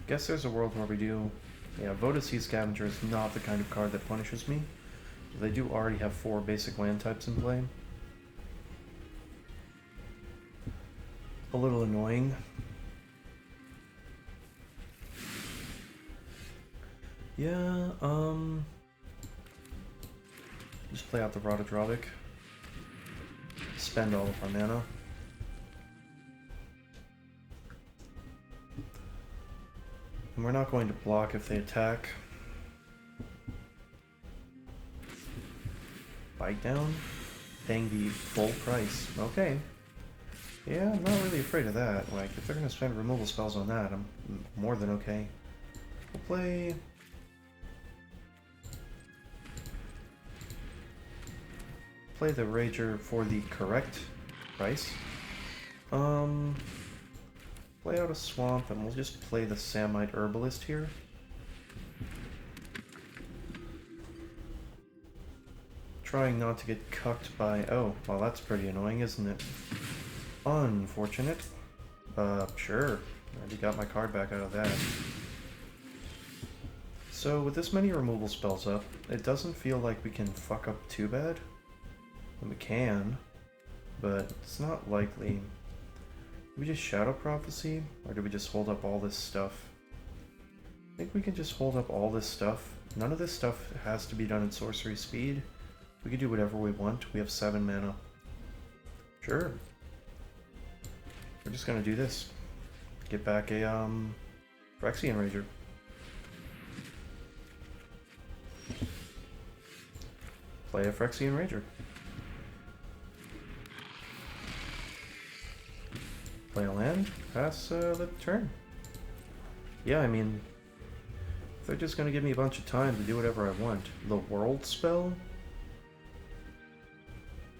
Guess there's a world where we do... Yeah, Vote of Sea Scavenger is not the kind of card that punishes me. They do already have 4 basic land types in play. A little annoying. Yeah, just play out the Rotodrovic. Spend all of our mana. And we're not going to block if they attack. Bite down? Paying the full price. Okay. Yeah, I'm not really afraid of that. Like, if they're going to spend removal spells on that, I'm more than okay. We'll play... Play the Rager for the correct price. Play out a Swamp, and we'll just play the Samite Herbalist here. Trying not to get cucked by... Oh, well that's pretty annoying, isn't it? Unfortunate. Sure. Already got my card back out of that. So, with this many removal spells up, it doesn't feel like we can fuck up too bad. And we can, but it's not likely. Do we just Shadow Prophecy, or do we just hold up all this stuff? I think we can just hold up all this stuff. None of this stuff has to be done at sorcery speed. We can do whatever we want. We have 7 mana. Sure. We're just gonna do this. Get back a Phyrexian Rager. Play a Phyrexian Rager. Play a land, pass the turn. Yeah, I mean, if they're just gonna give me a bunch of time to do whatever I want. The World spell?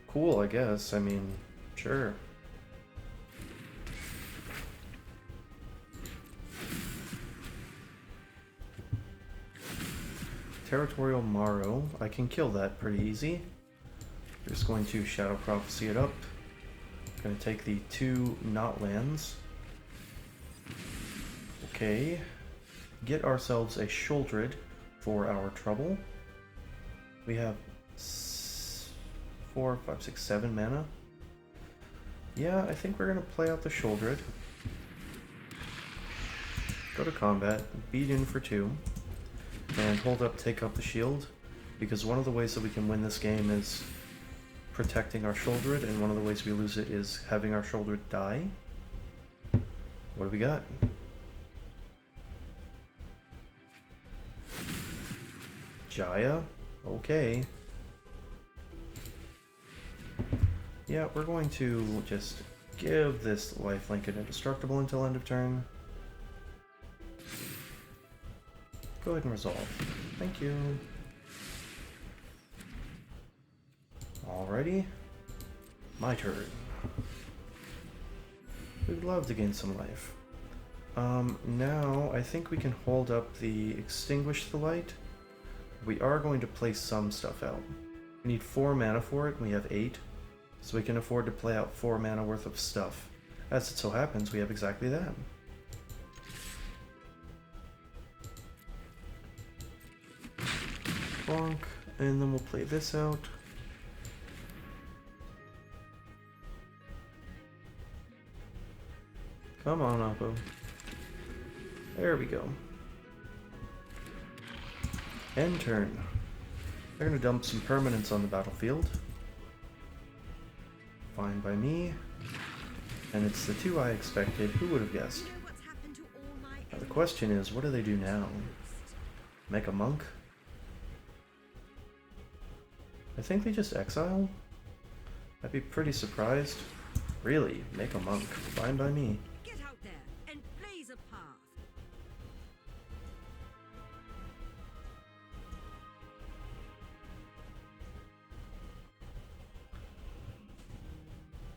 Cool, I guess. I mean, sure. Territorial Morrow. I can kill that pretty easy. Just going to Shadow Prophecy it up. Gonna take the 2 not lands. Okay. Get ourselves a Shuldred for our trouble. We have 4, 5, 6, 7 mana. Yeah, I think we're gonna play out the Shuldred. Go to combat, beat in for 2, and hold up, take up the shield, because one of the ways that we can win this game is protecting our Shuldred, and one of the ways we lose it is having our Shuldred die. What do we got? Jaya? Okay. Yeah, we're going to just give this lifelink an indestructible until end of turn. Go ahead and resolve. Thank you. Alrighty. My turn. We'd love to gain some life. Now I think we can hold up the Extinguish the Light. We are going to play some stuff out. We need 4 mana for it, and we have 8. So we can afford to play out 4 mana worth of stuff. As it so happens, we have exactly that. Bonk, and then we'll play this out. Come on, Oppo. There we go. End turn. They're gonna dump some permanents on the battlefield. Fine by me. And it's the 2 I expected. Who would have guessed? Now the question is, what do they do now? Make a monk? I think they just exile? I'd be pretty surprised. Really? Make a monk. Fine by me.
Get out there and blaze a path.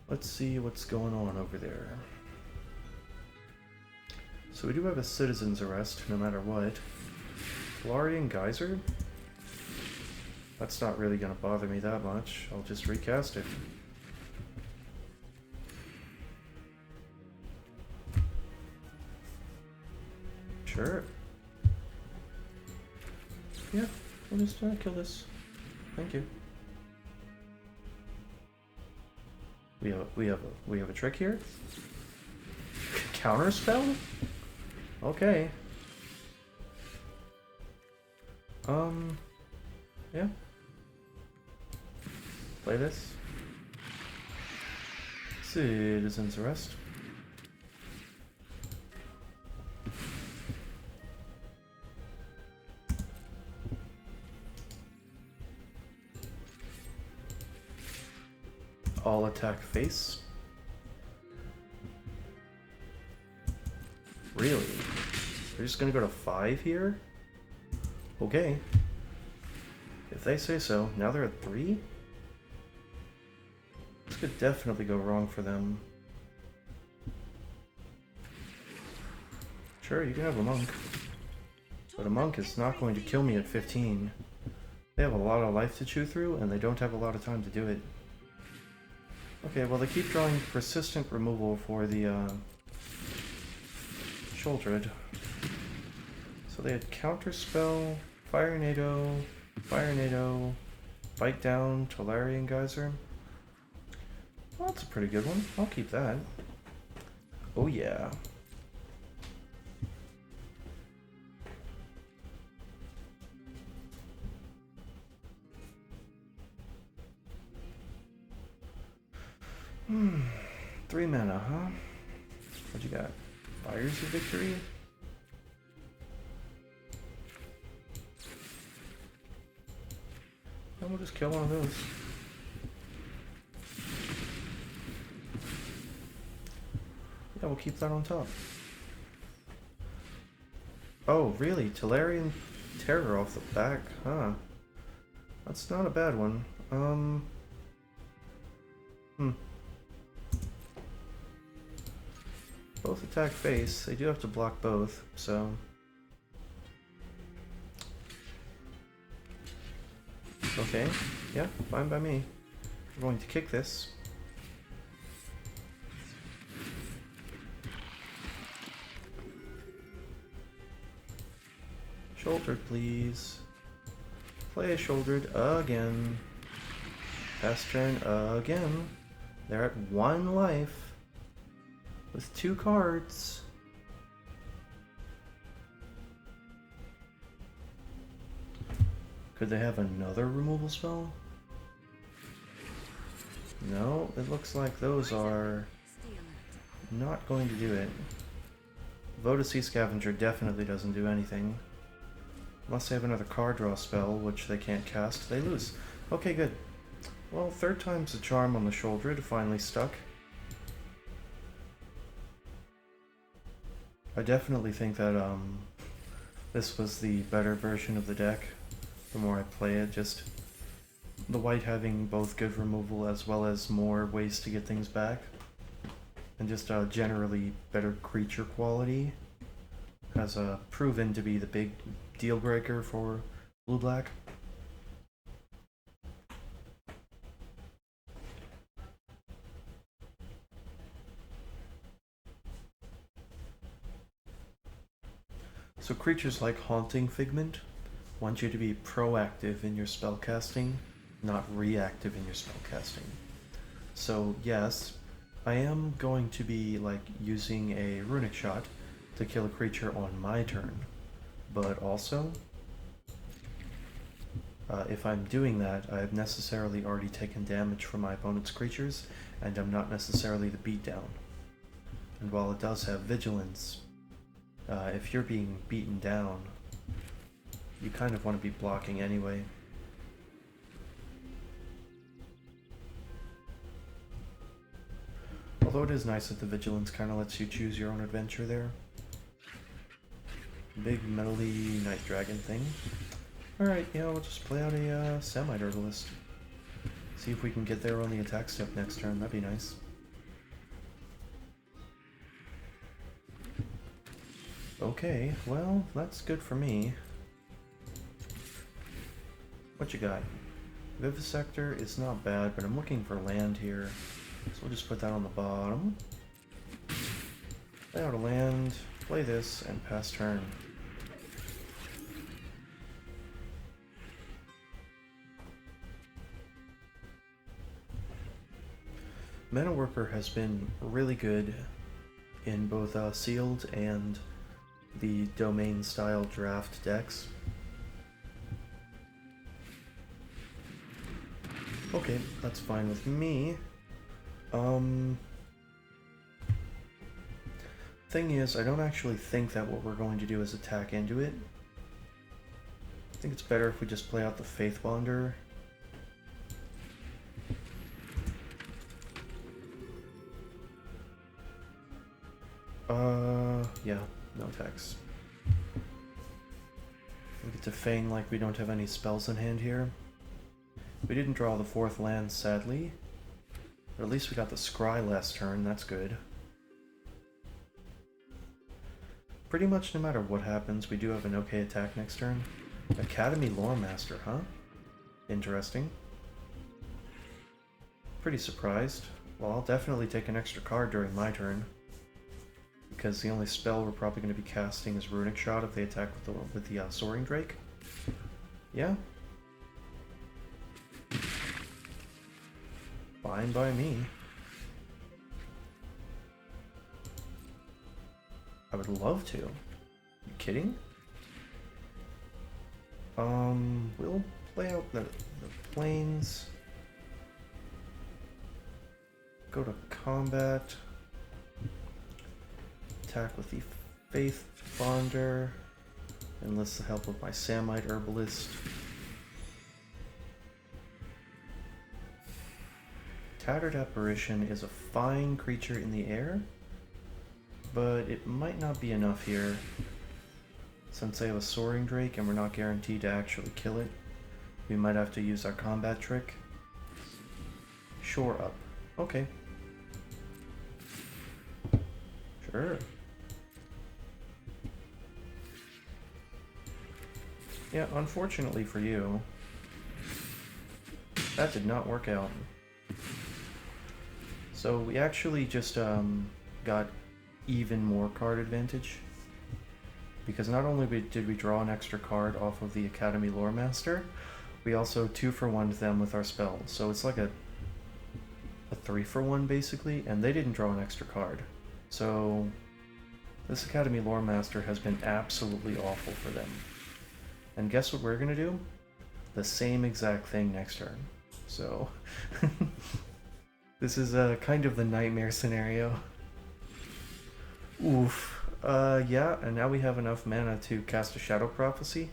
Let's see what's going on over there. So we do have a citizen's arrest, no matter what. Florian Geyser? That's not really gonna bother me that much. I'll just recast it. Sure. Yeah, I'll just kill this. Thank you. We have a trick here. Counter spell? Okay. Yeah. Play this. Citizen's arrest. All attack face. Really? They're just gonna go to 5 here? Okay. If they say so. Now they're at 3? This could definitely go wrong for them. Sure, you can have a monk. But a monk is not going to kill me at 15. They have a lot of life to chew through, and they don't have a lot of time to do it. Okay, well they keep drawing persistent removal for the Sholdred. So they had Counterspell, Fire Nado, Bite Down, Tolarian Geyser. Well, that's a pretty good one. I'll keep that. Oh yeah. Hmm. 3 mana, huh? What you got? Fires of Victory? And we'll just kill one of those. Yeah, we'll keep that on top. Oh, really? Tolarian Terror off the back, huh? That's not a bad one. Both attack face. They do have to block both, so... Okay, yeah, fine by me. We're going to kick this. Shouldered, please. Play a shouldered again. Pass turn again. They're at 1 life. With 2 cards. Could they have another removal spell? No, it looks like those are not going to do it. Vodacy Scavenger definitely doesn't do anything. Unless they have another card draw spell, which they can't cast, they lose. Okay, good. Well, 3rd time's the charm on the shoulder to finally stuck. I definitely think that this was the better version of the deck. The more I play it, just the white having both good removal as well as more ways to get things back, and just generally better creature quality has proven to be the big deal breaker for blue-black. So creatures like Haunting Figment want you to be proactive in your spellcasting, not reactive in your spellcasting. So yes, I am going to be like using a Runic Shot to kill a creature on my turn, but also If I'm doing that, I've necessarily already taken damage from my opponent's creatures, and I'm not necessarily the beatdown. And while it does have vigilance, if you're being beaten down, you kind of want to be blocking anyway. Although it is nice that the vigilance kind of lets you choose your own adventure there. Big metally night dragon thing. Alright, yeah, we'll just play out a semi-herbalist. See if we can get there on the attack step next turn, that'd be nice. Okay, well, that's good for me. What you got? Vivisector is not bad, but I'm looking for land here. So we'll just put that on the bottom. Play out a land, play this, and pass turn. Mana Worker has been really good in both sealed and the domain style draft decks. Okay, that's fine with me. Thing is, I don't actually think that what we're going to do is attack into it. I think it's better if we just play out the Faith Bonder. Yeah, no attacks. We get to feign like we don't have any spells in hand here. We didn't draw the fourth land, sadly. But at least we got the Scry last turn, that's good. Pretty much no matter what happens, we do have an okay attack next turn. Academy Lore Master, huh? Interesting. Pretty surprised. Well, I'll definitely take an extra card during my turn. Because the only spell we're probably going to be casting is Runic Shot if they attack with the Soaring Drake. Yeah. Fine by me. I would love to. You kidding? We'll play out the planes. Go to combat. Attack with the Faith Bonder. Enlist the help of my Samite Herbalist. Tattered Apparition is a fine creature in the air, but it might not be enough here. Since they have a Soaring Drake and we're not guaranteed to actually kill it, we might have to use our combat trick. Shore Up. Okay. Sure. Yeah, unfortunately for you, that did not work out. So we actually just got even more card advantage. Because not only did we draw an extra card off of the Academy Lore Master, we also 2-for-1'd them with our spell. So it's like a 3-for-1 basically, and they didn't draw an extra card. So this Academy Lore Master has been absolutely awful for them. And guess what we're gonna do? The same exact thing next turn. So this is kind of the nightmare scenario. Oof. Yeah, and now we have enough mana to cast a Shadow Prophecy.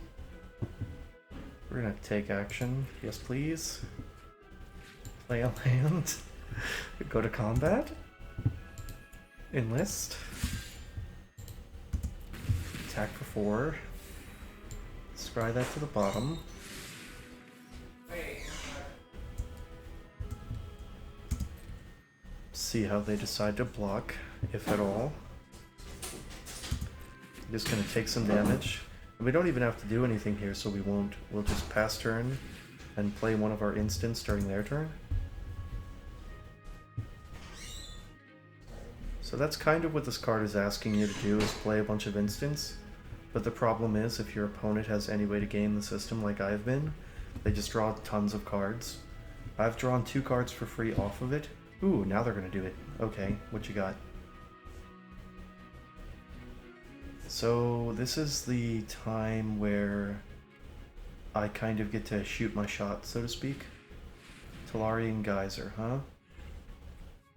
We're gonna take action. Yes, please. Play a land. Go to combat. Enlist. Attack for 4. Scry that to the bottom. See how they decide to block, if at all. Just gonna take some damage. And we don't even have to do anything here, so we won't. We'll just pass turn and play one of our instants during their turn. So that's kind of what this card is asking you to do, is play a bunch of instants. But the problem is, if your opponent has any way to game the system like I've been, they just draw tons of cards. I've drawn 2 cards for free off of it. Ooh, now they're gonna do it. Okay, what you got? So this is the time where I kind of get to shoot my shot, so to speak. Talarian Geyser, huh?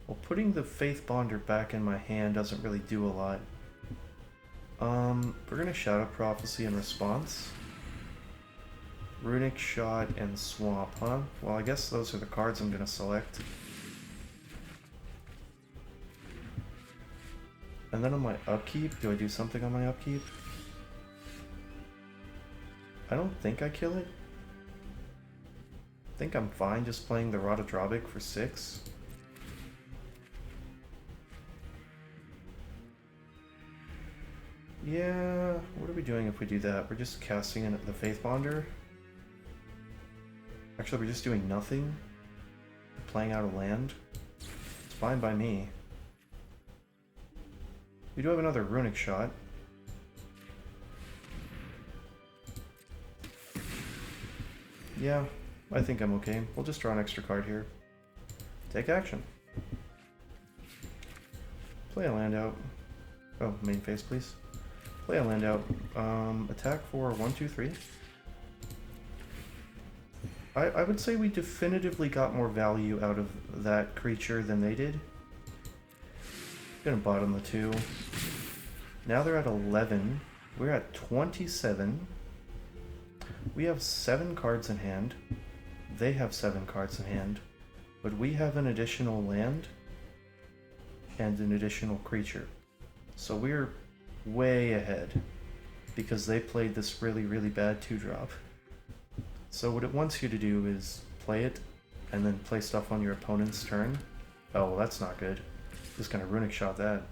Well, putting the Faith Bonder back in my hand doesn't really do a lot. We're gonna Shadow Prophecy in response. Runic Shot and Swamp, huh? Well, I guess those are the cards I'm gonna select. And then on my upkeep, do I do something on my upkeep? I don't think I kill it. I think I'm fine just playing the Rotodrobic for 6. Yeah, what are we doing if we do that? We're just casting in the Faith Bonder. Actually, we're just doing nothing. Playing out a land. It's fine by me. We do have another Runic Shot. Yeah, I think I'm okay. We'll just draw an extra card here. Take action. Play a land out. Oh, main phase, please. Play a land out. Attack for 1, 2, 3. I would say we definitively got more value out of that creature than they did. Gonna bottom the 2. Now they're at 11. We're at 27. We have 7 cards in hand. They have 7 cards in hand. But we have an additional land and an additional creature. So we're way ahead because they played this really, really bad 2-drop. So what it wants you to do is play it and then play stuff on your opponent's turn. Oh, well, that's not good. Just gonna Runic Shot that.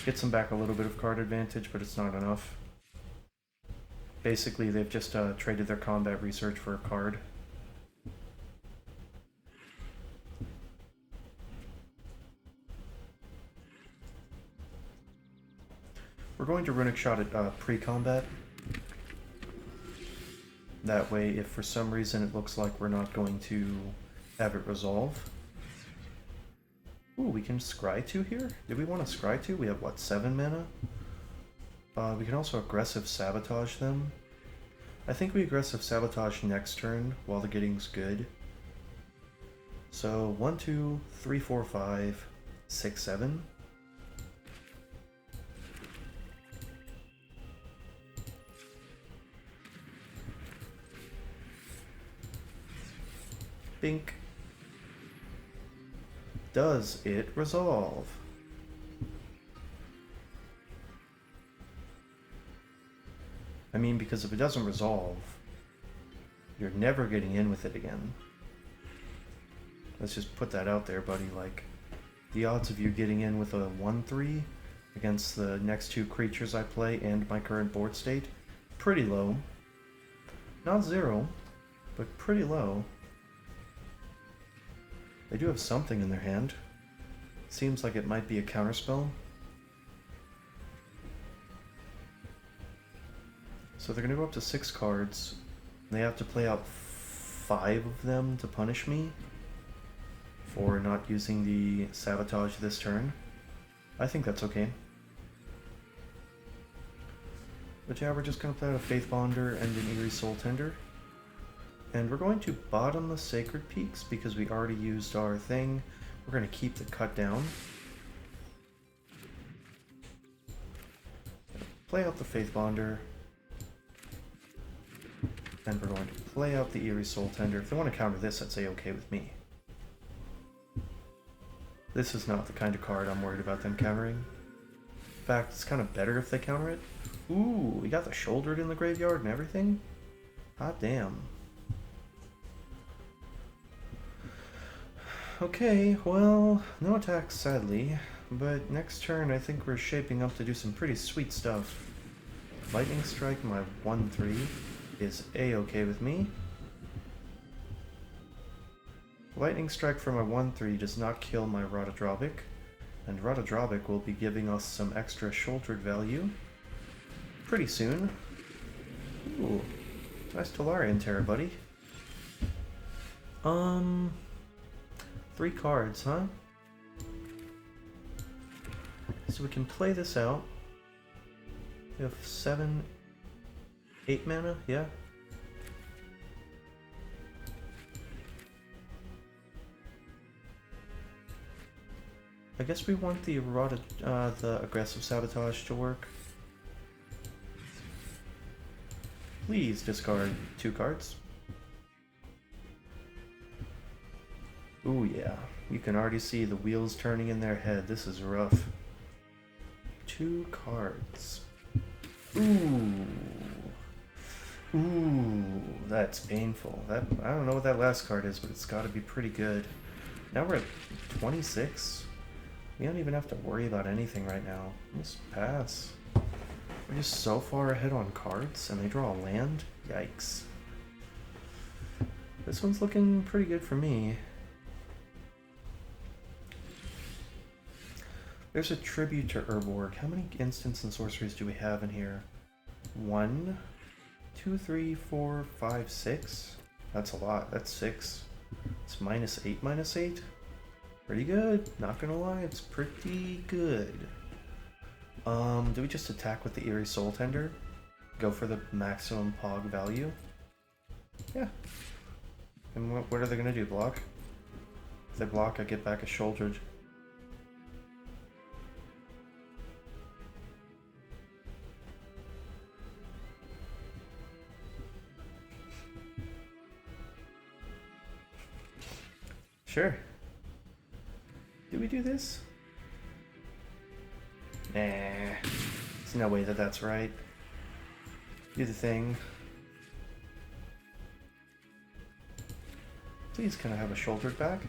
Gets them back a little bit of card advantage, but it's not enough. Basically, they've just traded their combat research for a card. We're going to Runic Shot it pre-combat. That way, if for some reason it looks like we're not going to have it resolve. Ooh, we can Scry 2 here? Did we want to Scry 2? We have, what, 7 mana? We can also Aggressive Sabotage them. I think we Aggressive Sabotage next turn while the getting's good. So, 1, 2, 3, 4, 5, 6, 7. Bink. Does it resolve? I mean, because if it doesn't resolve, you're never getting in with it again. Let's just put that out there, buddy. Like, the odds of you getting in with a 1/3 against the next 2 creatures I play and my current board state, pretty low. Not 0, but pretty low. They do have something in their hand. Seems like it might be a counterspell. So they're going to go up to 6 cards. They have to play out 5 of them to punish me for not using the Sabotage this turn. I think that's okay. But yeah, we're just going to play out a Faith Bonder and an Eerie Soul Tender. And we're going to bottom the Sacred Peaks because we already used our thing. We're going to keep the cut down. Play out the Faith Bonder. And we're going to play out the Eerie Soul Tender. If they want to counter this, I'd say okay with me. This is not the kind of card I'm worried about them countering. In fact, it's kind of better if they counter it. Ooh, we got the Shouldered in the graveyard and everything? Hot damn. Okay, well, no attacks sadly, but next turn I think we're shaping up to do some pretty sweet stuff. Lightning Strike my 1/3 is a-okay with me. Lightning Strike for my 1/3 does not kill my Rotodrobic, and Rotodrobic will be giving us some extra shouldered value pretty soon. Ooh, nice Talarian Terror, buddy. 3 cards, huh? So we can play this out. We have 7, 8 mana, yeah. I guess we want the the aggressive sabotage to work. Please discard 2 cards. Ooh yeah, you can already see the wheels turning in their head. This is rough. 2 cards. Ooh. Ooh, that's painful. That I don't know what that last card is, but it's got to be pretty good. Now we're at 26. We don't even have to worry about anything right now. Just pass. We're just so far ahead on cards, and they draw a land? Yikes. This one's looking pretty good for me. There's a tribute to Urborg. How many instants and sorceries do we have in here? 1, 2, 3, 4, 5, 6. That's a lot. That's 6. It's -8, -8. Pretty good. Not gonna lie, it's pretty good. Do we just attack with the Eerie Soul Tender? Go for the maximum Pog value? Yeah. And what are they gonna do? Block? If they block, I get back a Shouldered. Sure. Do we do this? Nah. There's no way that that's right. Do the thing. Please, can I have a Shouldered back?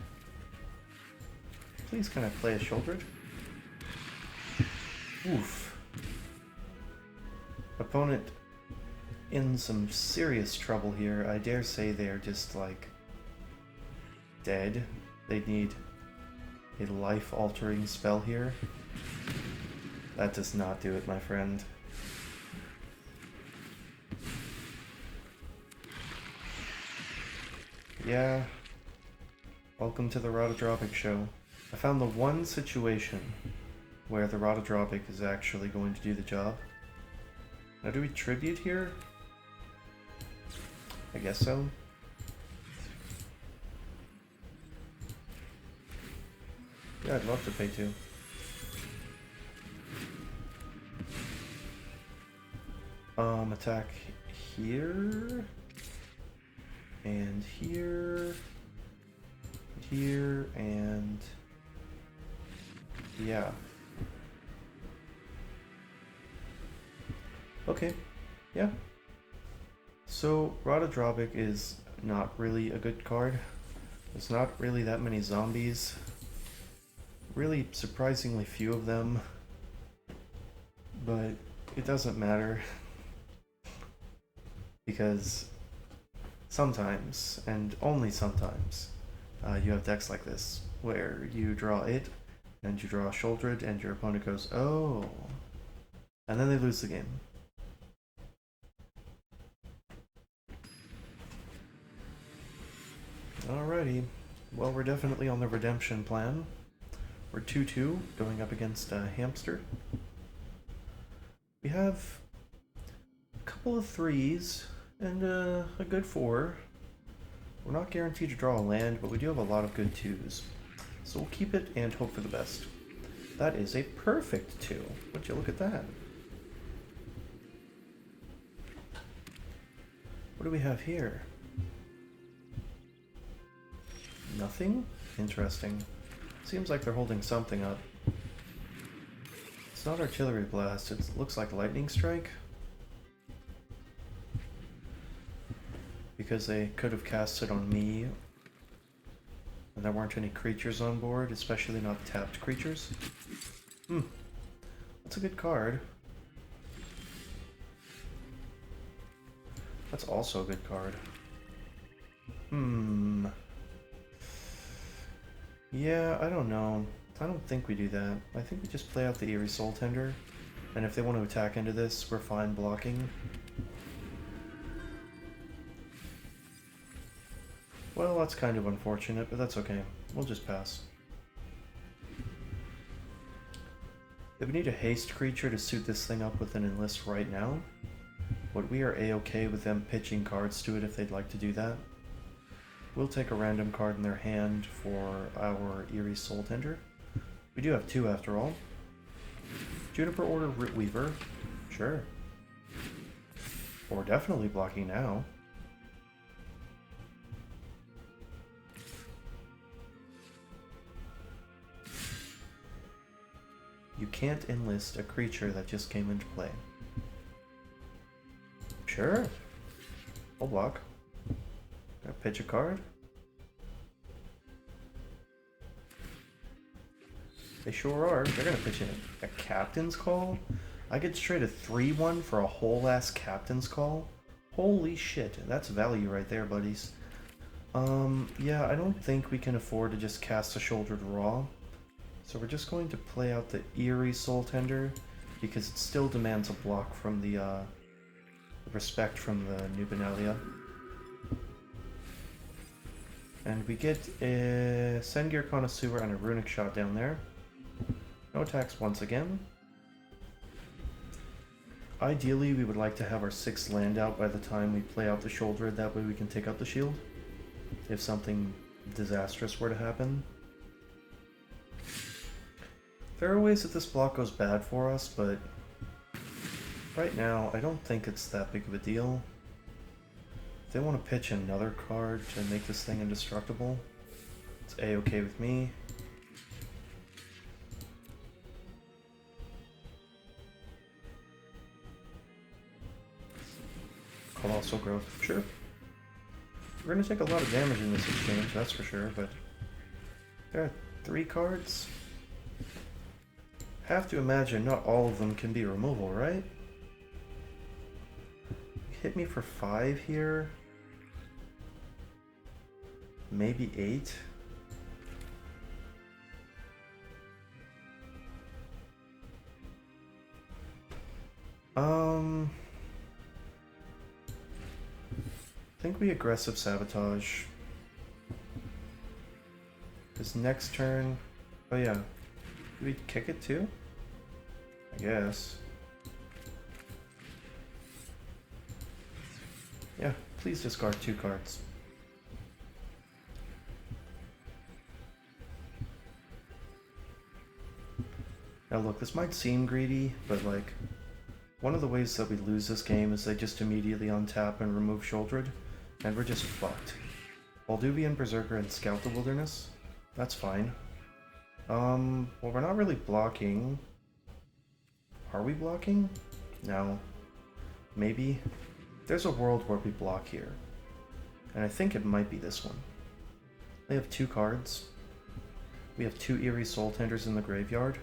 Please, can I play a Shouldered? Oof. Opponent in some serious trouble here. I dare say they're just like dead. They need a life-altering spell here. That does not do it, my friend. Yeah. Welcome to the Rotodropic show. I found the one situation where the Rotodropic is actually going to do the job. Now, do we tribute here? I guess so. Yeah, I'd love to pay 2. Attack here, and here, here, and yeah. Okay, yeah. So Rotodropic is not really a good card. There's not really that many zombies. Really surprisingly few of them, but it doesn't matter because sometimes, and only sometimes, you have decks like this where you draw it and you draw Shouldered and your opponent goes, oh, and then they lose the game. Alrighty, well, we're definitely on the redemption plan. We're 2-2 going up against Hamster. We have a couple of 3s and a good 4. We're not guaranteed to draw a land, but we do have a lot of good 2s. So we'll keep it and hope for the best. That is a perfect 2. Would you look at that? What do we have here? Nothing? Interesting. Seems like they're holding something up. It's not Artillery Blast, it looks like Lightning Strike. Because they could have cast it on me, and there weren't any creatures on board, especially not tapped creatures. That's a good card. That's also a good card. Yeah, I don't know. I don't think we do that. I think we just play out the Eerie Soul Tender, and if they want to attack into this, we're fine blocking. Well, that's kind of unfortunate, but that's okay. We'll just pass. If we need a haste creature to suit this thing up with an enlist right now, but we are a-okay with them pitching cards to it if they'd like to do that. We'll take a random card in their hand for our Eerie Soul Tender. We do have 2 after all. Juniper Order Root Weaver. Sure. We're definitely blocking now. You can't enlist a creature that just came into play. Sure. I'll block. Gotta pitch a card. They sure are. They're gonna pitch in a Captain's Call? I could trade a 3-1 for a whole ass Captain's Call? Holy shit, that's value right there, buddies. Yeah, I don't think we can afford to just cast a Shouldered Raw. So we're just going to play out the Eerie Soul Tender, because it still demands a block from the respect from the Dominaria. And we get a Sengir Connoisseur and a Runic Shot down there. No attacks once again. Ideally, we would like to have our 6th land out by the time we play out the Shoulder, that way we can take out the shield, if something disastrous were to happen. There are ways that this block goes bad for us, but right now, I don't think it's that big of a deal. If they want to pitch another card to make this thing indestructible, it's A-okay with me. Colossal Growth, sure. We're going to take a lot of damage in this exchange, that's for sure, but there are 3 cards. Have to imagine not all of them can be removal, right? Hit me for 5 here. Maybe 8. I think we aggressive sabotage. This next turn. Oh yeah. Do we kick it too? I guess. Yeah, please discard 2 cards. Now look, this might seem greedy, but like, one of the ways that we lose this game is they just immediately untap and remove Shouldered, and we're just fucked. Walduvian Berserker and Scout the Wilderness? That's fine. Well, we're not really blocking. Are we blocking? No. Maybe. There's a world where we block here. And I think it might be this one. They have 2 cards. We have 2 Eerie Soul Tenders in the graveyard.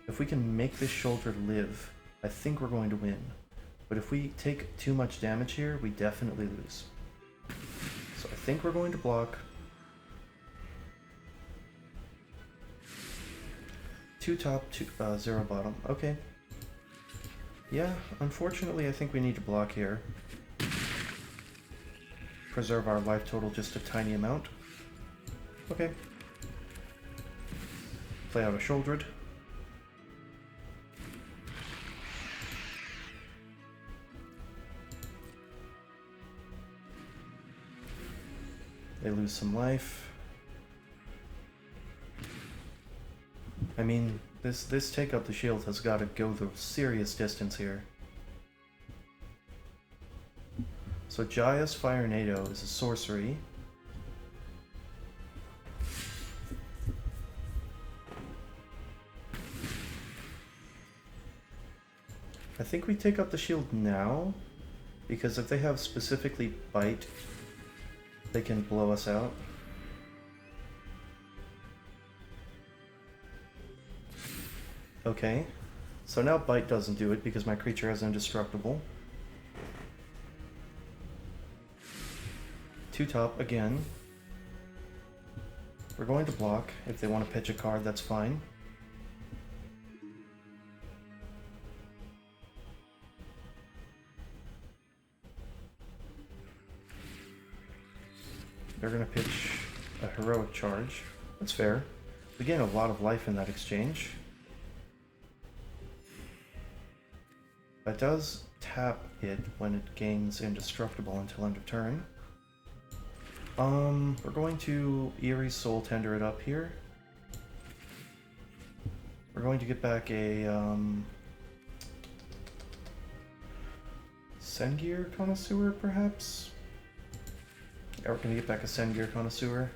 If we can make this Shoulder live, I think we're going to win. But if we take too much damage here, we definitely lose. So I think we're going to block. 2 top, 0 bottom. Okay. Yeah, unfortunately I think we need to block here. Preserve our life total just a tiny amount. Okay. Play out a Shouldered. They lose some life. I mean, this take out the shield has got to go the serious distance here. So Jaya's Fire NATO is a sorcery. I think we take out the shield now, because if they have specifically Bite, they can blow us out. Okay, so now Bite doesn't do it because my creature has Indestructible. 2 top again. We're going to block. If they want to pitch a card, that's fine. They're going to pitch a Heroic Charge. That's fair. We gain a lot of life in that exchange. That does tap it when it gains Indestructible until end of turn. We're going to Eerie Soul Tender it up here. We're going to get back a Sengir Connoisseur, perhaps? Yeah, we're going to get back a Sengir Connoisseur.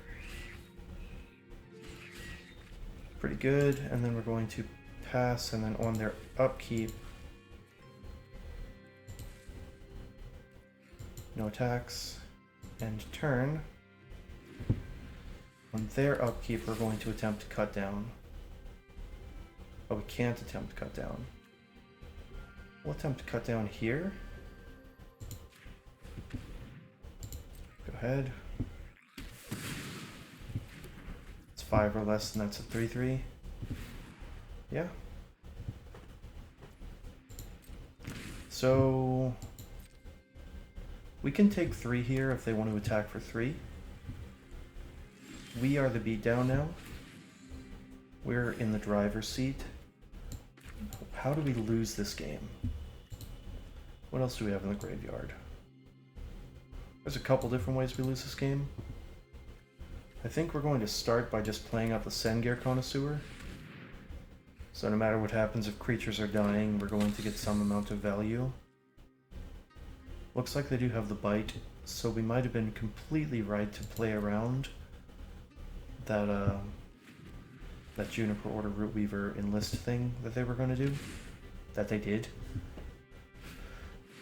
Pretty good, and then we're going to pass, and then on their upkeep, no attacks, and turn. On their upkeep, we're going to attempt to cut down. Oh, we can't attempt to cut down. We'll attempt to cut down here. Go ahead. It's 5 or less, and that's a 3/3. Yeah. So we can take 3 here if they want to attack for 3. We are the beatdown now. We're in the driver's seat. How do we lose this game? What else do we have in the graveyard? There's a couple different ways we lose this game. I think we're going to start by just playing out the Sengir Connoisseur. So no matter what happens, if creatures are dying, we're going to get some amount of value. Looks like they do have the bite, so we might have been completely right to play around that that Juniper Order Root Weaver enlist thing that they were going to do. That they did.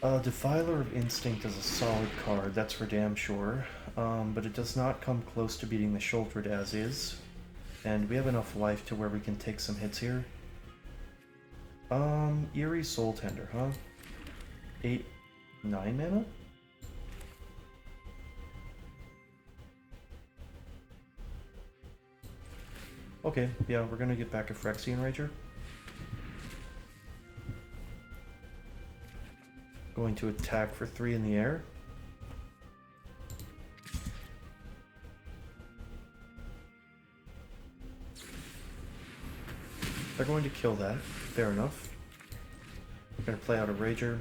Defiler of Instinct is a solid card, that's for damn sure. But it does not come close to beating the Sholtred as is. And we have enough life to where we can take some hits here. Eerie Soul Tender, huh? 8, 9 mana? Okay, yeah, we're gonna get back a Phyrexian Rager. Going to attack for 3 in the air. They're going to kill that. Fair enough. We're going to play out a Rager.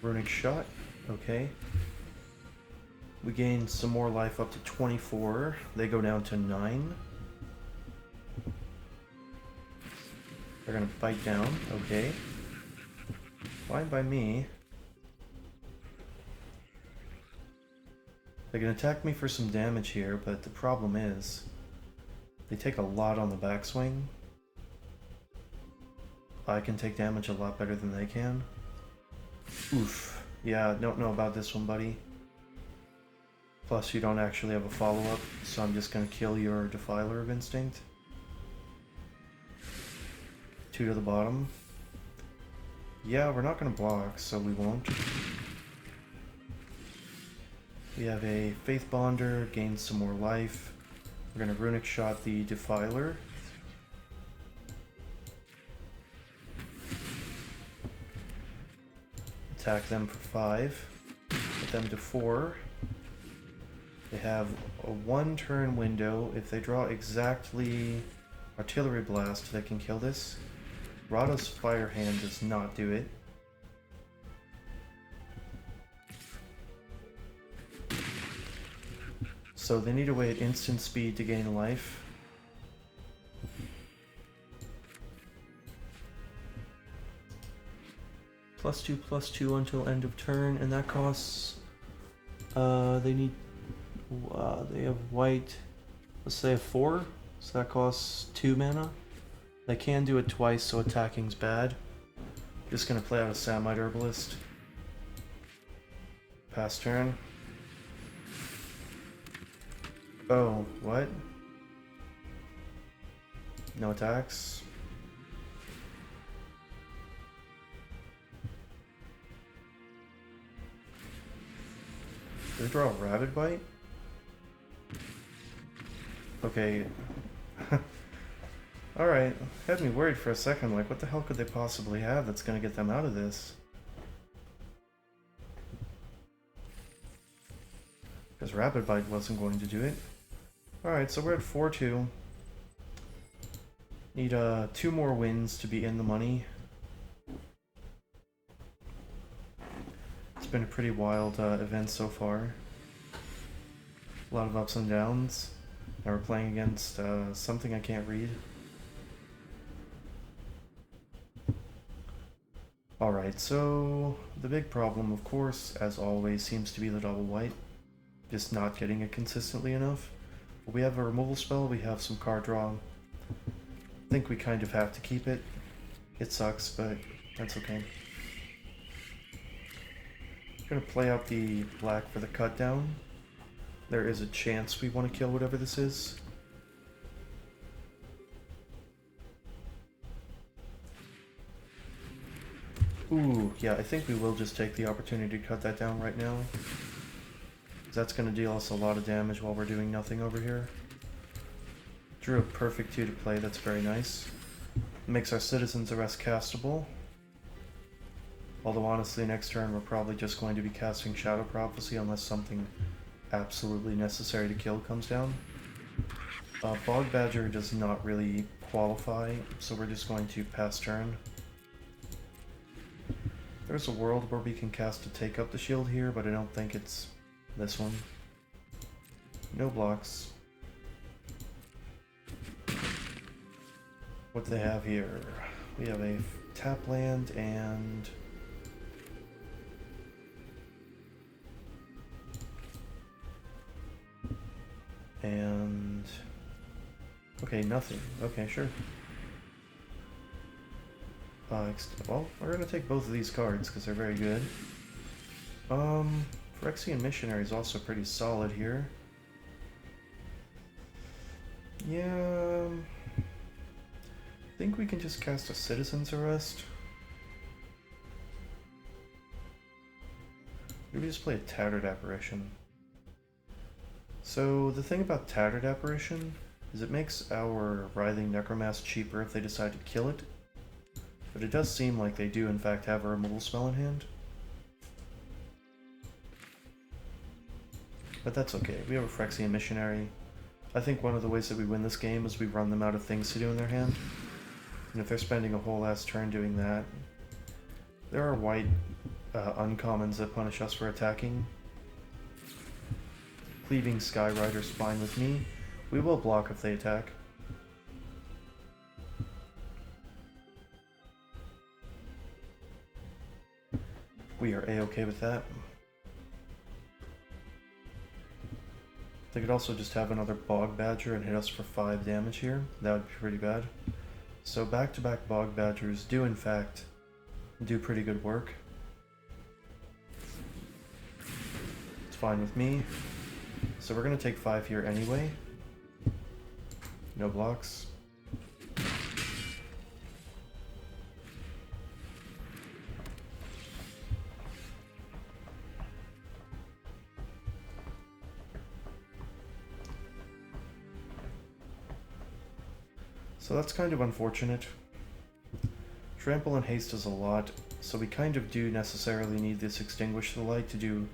Runic Shot. Okay. We gain some more life up to 24. They go down to 9. They're going to bite down. Okay. Fine by me. They can attack me for some damage here, but the problem is they take a lot on the backswing. I can take damage a lot better than they can. Oof. Yeah, don't know about this one, buddy. Plus, you don't actually have a follow-up, so I'm just gonna kill your Defiler of Instinct. 2 to the bottom. Yeah, we're not gonna block, so we won't. We have a Faith Bonder, gain some more life. We're gonna Runic Shot the Defiler. Attack them for 5. Put them to 4. They have a 1-turn window. If they draw exactly Artillery Blast, they can kill this. Rada's Fire Hand does not do it. So they need a way at instant speed to gain life. +2/+2 until end of turn, and that costs. They have white. Let's say a 4, so that costs 2 mana. They can do it twice, so attacking's bad. Just gonna play out a Samite Herbalist. Pass turn. Oh, what? No attacks. Did they draw a Rabid Bite? Okay. Alright, had me worried for a second, like what the hell could they possibly have that's gonna get them out of this? Because Rabid Bite wasn't going to do it. Alright, so we're at 4-2. Need 2 more wins to be in the money. It's been a pretty wild event so far. A lot of ups and downs. Now we're playing against something I can't read. Alright, so the big problem, of course, as always, seems to be the double white. Just not getting it consistently enough. We have a removal spell, we have some card draw. I think we kind of have to keep it. It sucks, but that's okay. I'm gonna play out the black for the cut down. There is a chance we want to kill whatever this is. Ooh, yeah, I think we will just take the opportunity to cut that down right now. That's going to deal us a lot of damage while we're doing nothing over here. Drew a perfect 2 to play, that's very nice. Makes our Citizen's Arrest castable. Although honestly, next turn we're probably just going to be casting Shadow Prophecy unless something absolutely necessary to kill comes down. Bog Badger does not really qualify, so we're just going to pass turn. There's a world where we can cast to take up the shield here, but I don't think it's this one. No blocks. What do they have here? We have a tap land and... Okay, nothing. Okay, sure. Well, we're gonna take both of these cards because they're very good. Phyrexian Missionary is also pretty solid here. Yeah, I think we can just cast a Citizen's Arrest. Maybe just play a Tattered Apparition. So the thing about Tattered Apparition is it makes our Writhing Necromask cheaper if they decide to kill it. But it does seem like they do in fact have a removal spell in hand. But that's okay, we have a Phyrexian Missionary. I think one of the ways that we win this game is we run them out of things to do in their hand. And if they're spending a whole ass turn doing that... There are white uncommons that punish us for attacking. Cleaving Skyrider's fine with me. We will block if they attack. We are a-okay with that. They could also just have another Bog Badger and hit us for 5 damage here. That would be pretty bad. So back-to-back Bog Badgers do in fact do pretty good work. It's fine with me. So we're going to take 5 here anyway. No blocks. So that's kind of unfortunate. Trample and haste does a lot, so we kind of do necessarily need this Extinguish the Light to do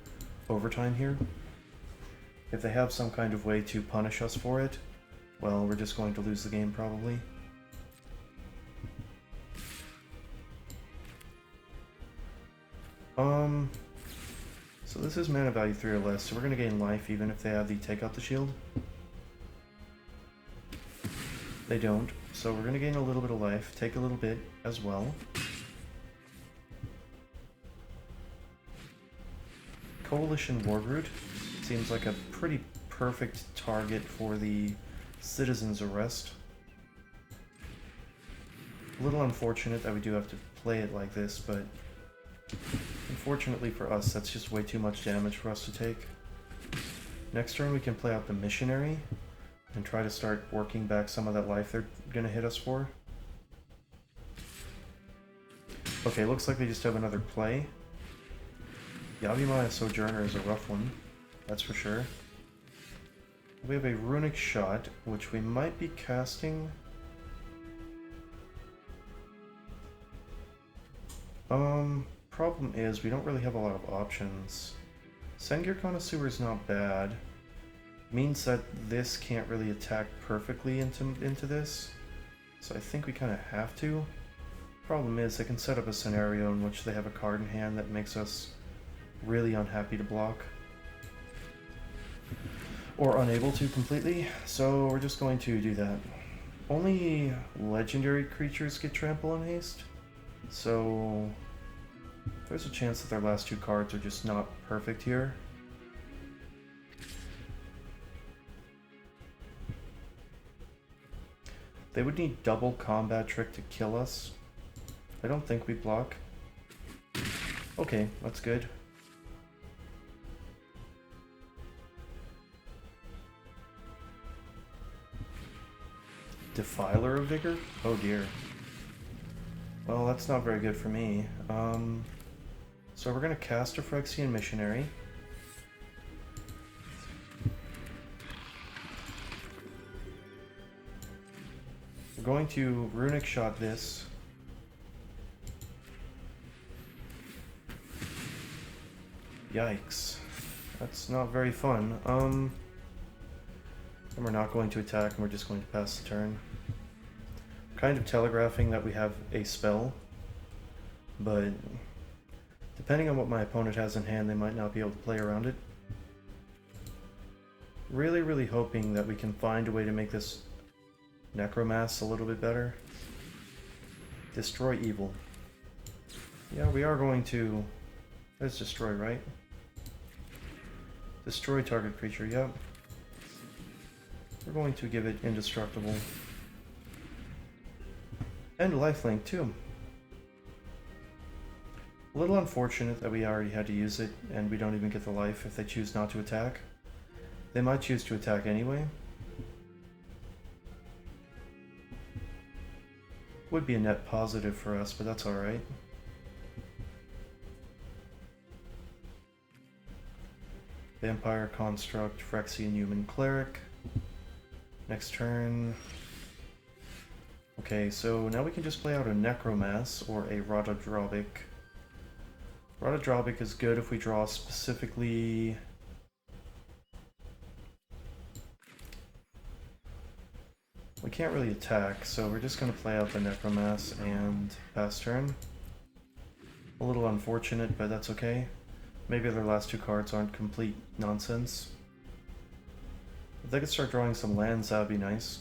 overtime here. If they have some kind of way to punish us for it, well, we're just going to lose the game probably. So this is mana value 3 or less, so we're going to gain life even if they have the Take Out the Shield. They don't, so we're going to gain a little bit of life, take a little bit as well. Coalition Wargroot seems like a pretty perfect target for the Citizen's Arrest. A little unfortunate that we do have to play it like this, but unfortunately for us, that's just way too much damage for us to take. Next turn we can play out the Missionary and try to start working back some of that life they're gonna hit us for. Okay, looks like they just have another play. Yavimaya Sojourner is a rough one, that's for sure. We have a Runic Shot, which we might be casting. Problem is, we don't really have a lot of options. Sengir Connoisseur is not bad. Means that this can't really attack perfectly into this. So I think we kind of have to. Problem is, they can set up a scenario in which they have a card in hand that makes us really unhappy to block. or unable to completely, so we're just going to do that. Only legendary creatures get trample and haste, so there's a chance that their last two cards are just not perfect here. They would need double combat trick to kill us. I don't think we block. Okay, that's good. Defiler of Vigor? Oh dear. Well, that's not very good for me. So we're going to cast a Phyrexian Missionary. We're going to Runic Shot this. Yikes. That's not very fun. And we're not going to attack, and we're just going to pass the turn. Kind of telegraphing that we have a spell, but depending on what my opponent has in hand, they might not be able to play around it. Really hoping that we can find a way to make this Necromass a little bit better. Destroy evil. Yeah, we are going to... Let's destroy, right? Destroy target creature, yep. We're going to give it indestructible. And lifelink too. A little unfortunate that we already had to use it and we don't even get the life if they choose not to attack. They might choose to attack anyway. Would be a net positive for us, but that's alright. Vampire Construct, Phyrexian Human Cleric. Next turn. Okay, so now we can just play out a Necromass or a Rotodrobic. Rotodrobic is good if we draw specifically... We can't really attack, so we're just going to play out the Necromass and pass turn. A little unfortunate, but that's okay. Maybe their last two cards aren't complete nonsense. If they could start drawing some lands, that would be nice.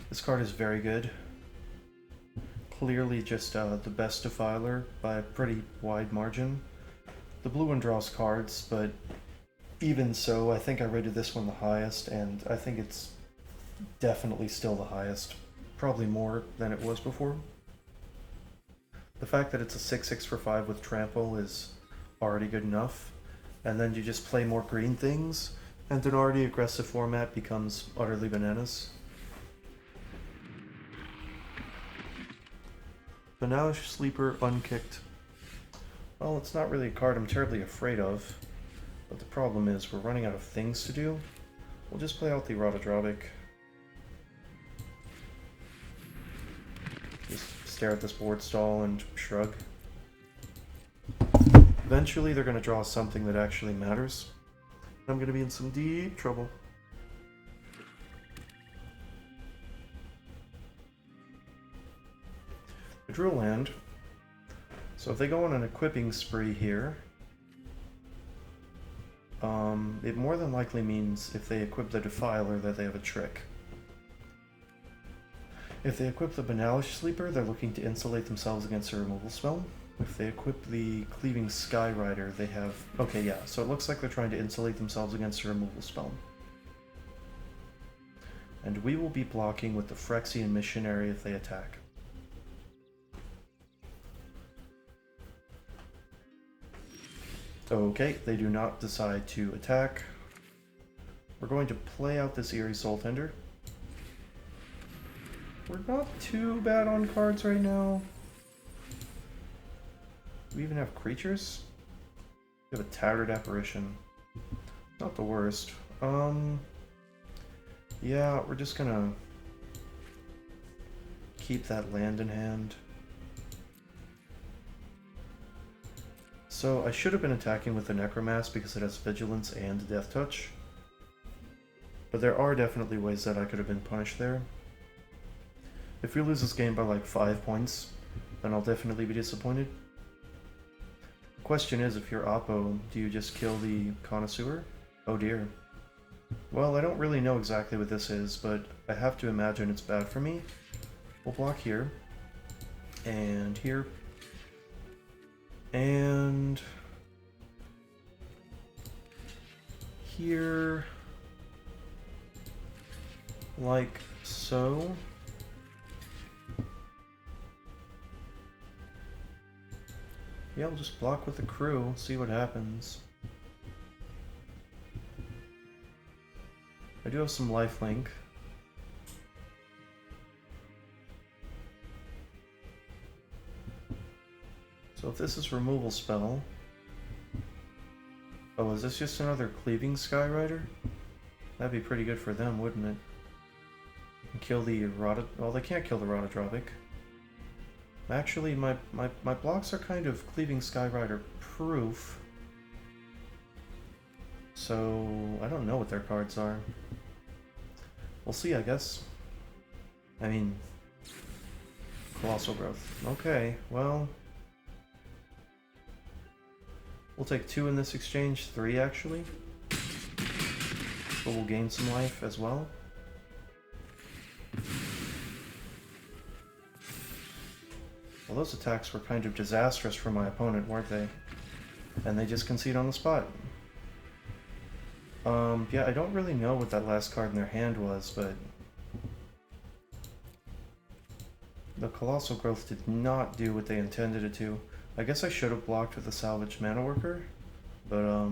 This card is very good. Clearly just the best Defiler by a pretty wide margin. The blue one draws cards, but even so, I think I rated this one the highest, and I think it's definitely still the highest. Probably more than it was before. The fact that it's a 6/6 for 5 with trample is already good enough, and then you just play more green things, and an already aggressive format becomes utterly bananas. Banalish Sleeper unkicked. Well, it's not really a card I'm terribly afraid of, but the problem is we're running out of things to do. We'll just play out the Rotodrobic. Just stare at this board stall and shrug. Eventually they're going to draw something that actually matters. I'm going to be in some deep trouble. I drew a land. So if they go on an equipping spree here, it more than likely means if they equip the Defiler that they have a trick. If they equip the Banalish Sleeper, they're looking to insulate themselves against a removal spell. If they equip the Cleaving Skyrider, they have... Okay, yeah, so it looks like they're trying to insulate themselves against a removal spell. And we will be blocking with the Phyrexian Missionary if they attack. Okay, they do not decide to attack. We're going to play out this Eerie Soul Tender. We're not too bad on cards right now. Do we even have creatures? We have a Tattered Apparition. Not the worst. Yeah, we're just gonna keep that land in hand. So I should have been attacking with the Necromass because it has Vigilance and Death Touch. But there are definitely ways that I could have been punished there. If we lose this game by like 5 points, then I'll definitely be disappointed. Question is, if you're Oppo, do you just kill the connoisseur? Oh dear. Well, I don't really know exactly what this is, but I have to imagine it's bad for me. We'll block here. And here. And here. Like so. Yeah, we'll just block with the crew, see what happens. I do have some lifelink. So if this is removal spell... Oh, is this just another cleaving Skyrider? That'd be pretty good for them, wouldn't it? And kill the Rota... Well, they can't kill the Rotodropic. Actually, my blocks are kind of cleaving Skyrider proof. So, I don't know what their cards are. We'll see, I guess. I mean... Colossal Growth. Okay, well... We'll take 2 in this exchange, 3 actually. But we'll gain some life as well. Well, those attacks were kind of disastrous for my opponent, weren't they? And they just concede on the spot. Yeah, I don't really know what that last card in their hand was, but... The Colossal Growth did not do what they intended it to. I guess I should have blocked with the Salvage Mana Worker, but,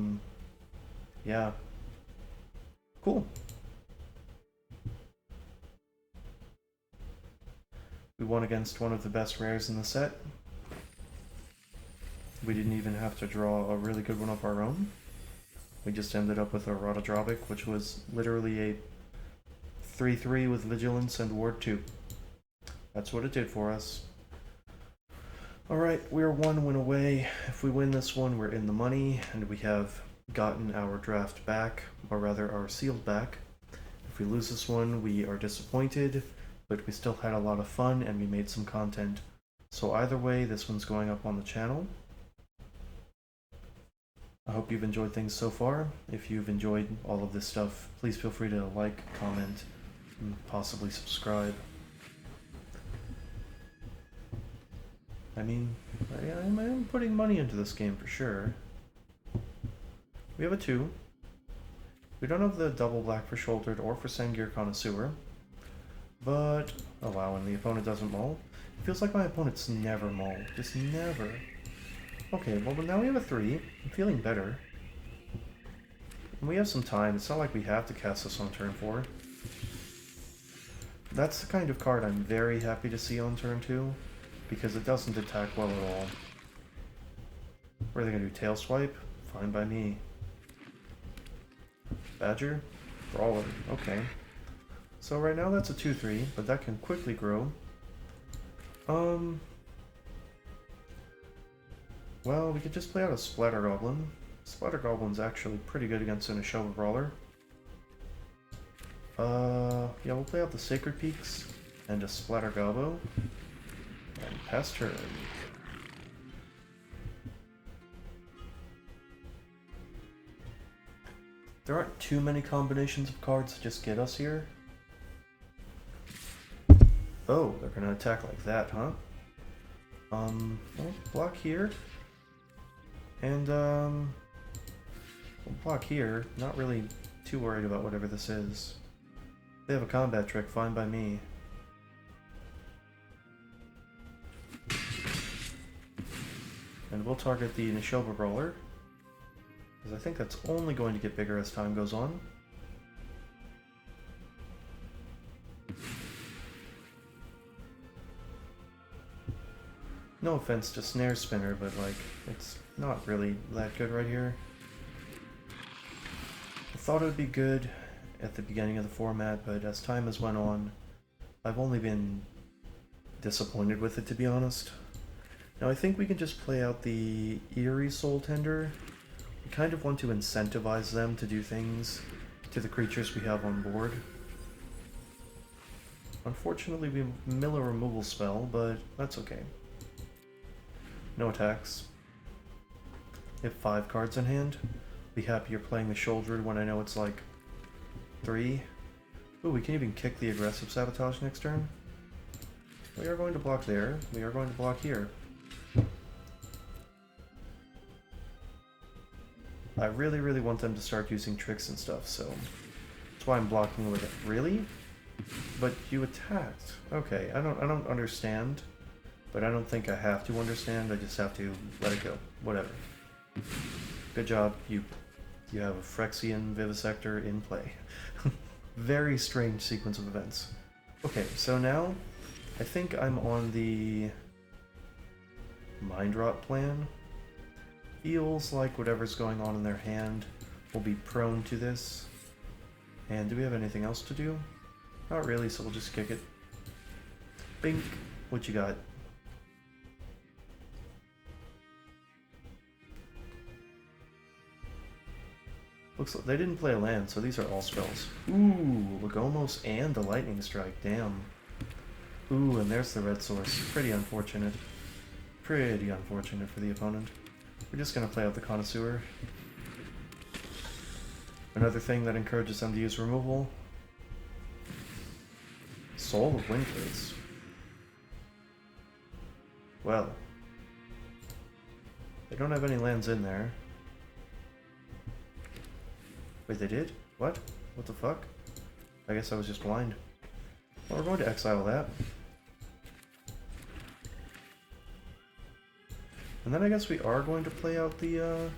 yeah. Cool. We won against one of the best rares in the set. We didn't even have to draw a really good one of our own. We just ended up with a Rotodropic, which was literally a 3-3 with Vigilance and Ward 2. That's what it did for us. Alright, we're 1 win away. If we win this one, we're in the money, and we have gotten our draft back, or rather our sealed back. If we lose this one, we are disappointed, but we still had a lot of fun and we made some content. So either way, this one's going up on the channel. I hope you've enjoyed things so far. If you've enjoyed all of this stuff, please feel free to like, comment, and possibly subscribe. I mean, I'm putting money into this game for sure. We have a 2. We don't have the double black for Shouldered or for Sengir Connoisseur. But, oh wow, and the opponent doesn't maul. It feels like my opponents never maul. Just never. Okay, well now we have a 3. I'm feeling better. And we have some time. It's not like we have to cast this on turn 4. That's the kind of card I'm very happy to see on turn 2. Because it doesn't attack well at all. What are they going to do? Tail Swipe? Fine by me. Badger? Brawler. Okay. So right now that's a 2-3, but that can quickly grow. Well, we could just play out a Splatter Goblin. Splatter Goblin's actually pretty good against an Ashova Brawler. Yeah, we'll play out the Sacred Peaks and a Splatter Gobbo. And pass turn. There aren't too many combinations of cards to just get us here. Oh, they're gonna attack like that, huh? Well, block here. And, we'll block here. Not really too worried about whatever this is. They have a combat trick, fine by me. And we'll target the Nishoba Brawler, because I think that's only going to get bigger as time goes on. No offense to Snare Spinner, but like, it's not really that good right here. I thought it would be good at the beginning of the format, but as time has went on, I've only been disappointed with it, to be honest. Now I think we can just play out the Eerie Soul Tender. We kind of want to incentivize them to do things to the creatures we have on board. Unfortunately we mill a removal spell, but that's okay. No attacks. have 5 cards in hand. Be happy you're playing the shoulder when I know it's like 3. Ooh, we can even kick the aggressive sabotage next turn. We are going to block there. We are going to block here. I really, really want them to start using tricks and stuff, so that's why I'm blocking with it. Really? But you attacked. Okay, I don't understand, but I don't think I have to understand. I just have to let it go. Whatever. Good job. You have a Phyrexian Vivisector in play. Very strange sequence of events. Okay, so now I think I'm on the Mind Rot plan. Feels like whatever's going on in their hand will be prone to this. And do we have anything else to do? Not really, so we'll just kick it. Bink! What you got? Looks like they didn't play a land, so these are all spells. Ooh, Lagomos and the Lightning Strike, damn. Ooh, and there's the red source. Pretty unfortunate. Pretty unfortunate for the opponent. We're just gonna play out the Connoisseur. Another thing that encourages them to use removal. Soul of Windclates. Well. They don't have any lands in there. Wait, they did? What? What the fuck? I guess I was just blind. Well, we're going to exile that. And then I guess we are going to play out the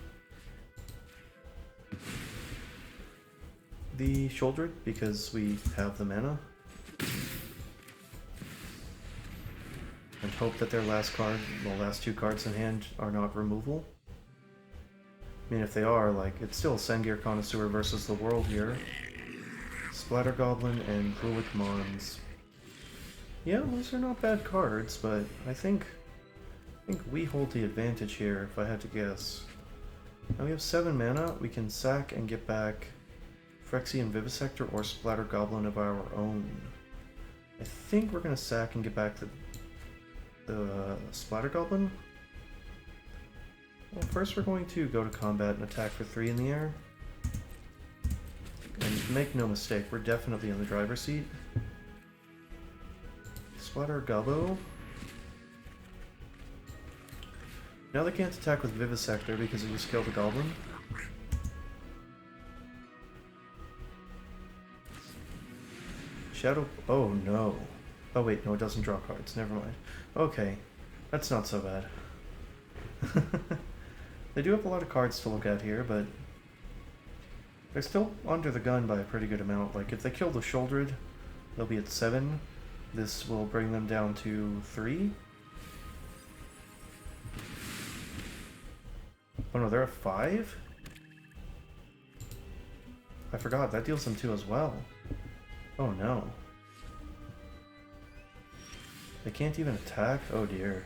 Shouldered, because we have the mana. And hope that their last card, the last 2 cards in hand, are not removal. I mean, if they are, like, it's still Sengir Connoisseur versus the world here. Splatter Goblin and Ruick Mons. Yeah, those are not bad cards, but I think we hold the advantage here, if I had to guess. Now we have 7 mana, we can sack and get back Phyrexian Vivisector or Splatter Goblin of our own. I think we're gonna sack and get back the Splatter Goblin. Well, first we're going to go to combat and attack for 3 in the air. And make no mistake, we're definitely in the driver's seat. Splatter Gobbo. Now they can't attack with Vivisector because they just killed the Goblin. Shadow... Oh no. Oh wait, no, it doesn't draw cards. Never mind. Okay. That's not so bad. They do have a lot of cards to look at here, but they're still under the gun by a pretty good amount. Like, if they kill the Shouldered, they'll be at 7. This will bring them down to 3. Oh no, they're at 5? I forgot, that deals them 2 as well. Oh no. They can't even attack? Oh dear.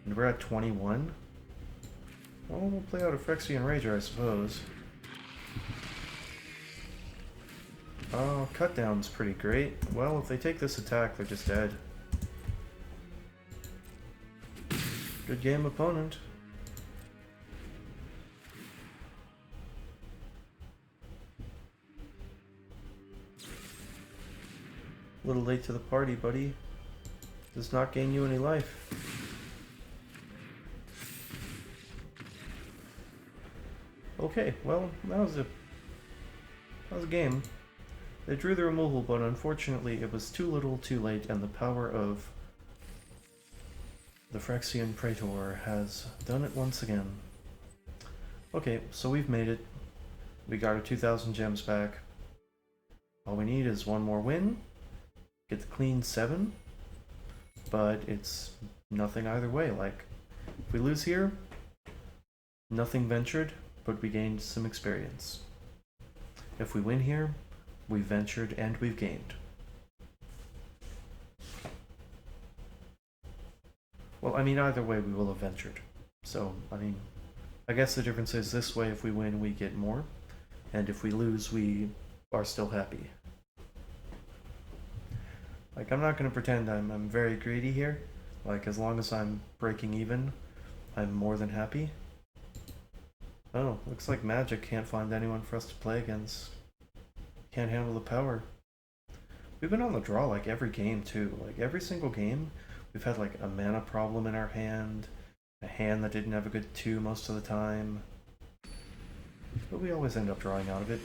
And we're at 21? Well, we'll play out a Phyrexian Rager, I suppose. Oh, cut down's pretty great. Well, if they take this attack, they're just dead. Good game, opponent. A little late to the party, buddy. Does not gain you any life. Okay, well, that was a game. They drew the removal, but unfortunately it was too little too late, and the power of the Phyrexian Praetor has done it once again. Okay, so we've made it. We got our 2,000 gems back. All we need is one more win. Get the clean 7. But it's nothing either way. Like, if we lose here, nothing ventured, but we gained some experience. If we win here, we've ventured and we've gained. Well, I mean, either way we will have ventured. So, I mean, I guess the difference is this way, if we win, we get more. And if we lose, we are still happy. Like, I'm not going to pretend I'm very greedy here. Like, as long as I'm breaking even, I'm more than happy. Oh, looks like Magic can't find anyone for us to play against. Can't handle the power. We've been on the draw like every game too. Like every single game, we've had like a mana problem in our hand, a hand that didn't have a good 2 most of the time. But we always end up drawing out of it.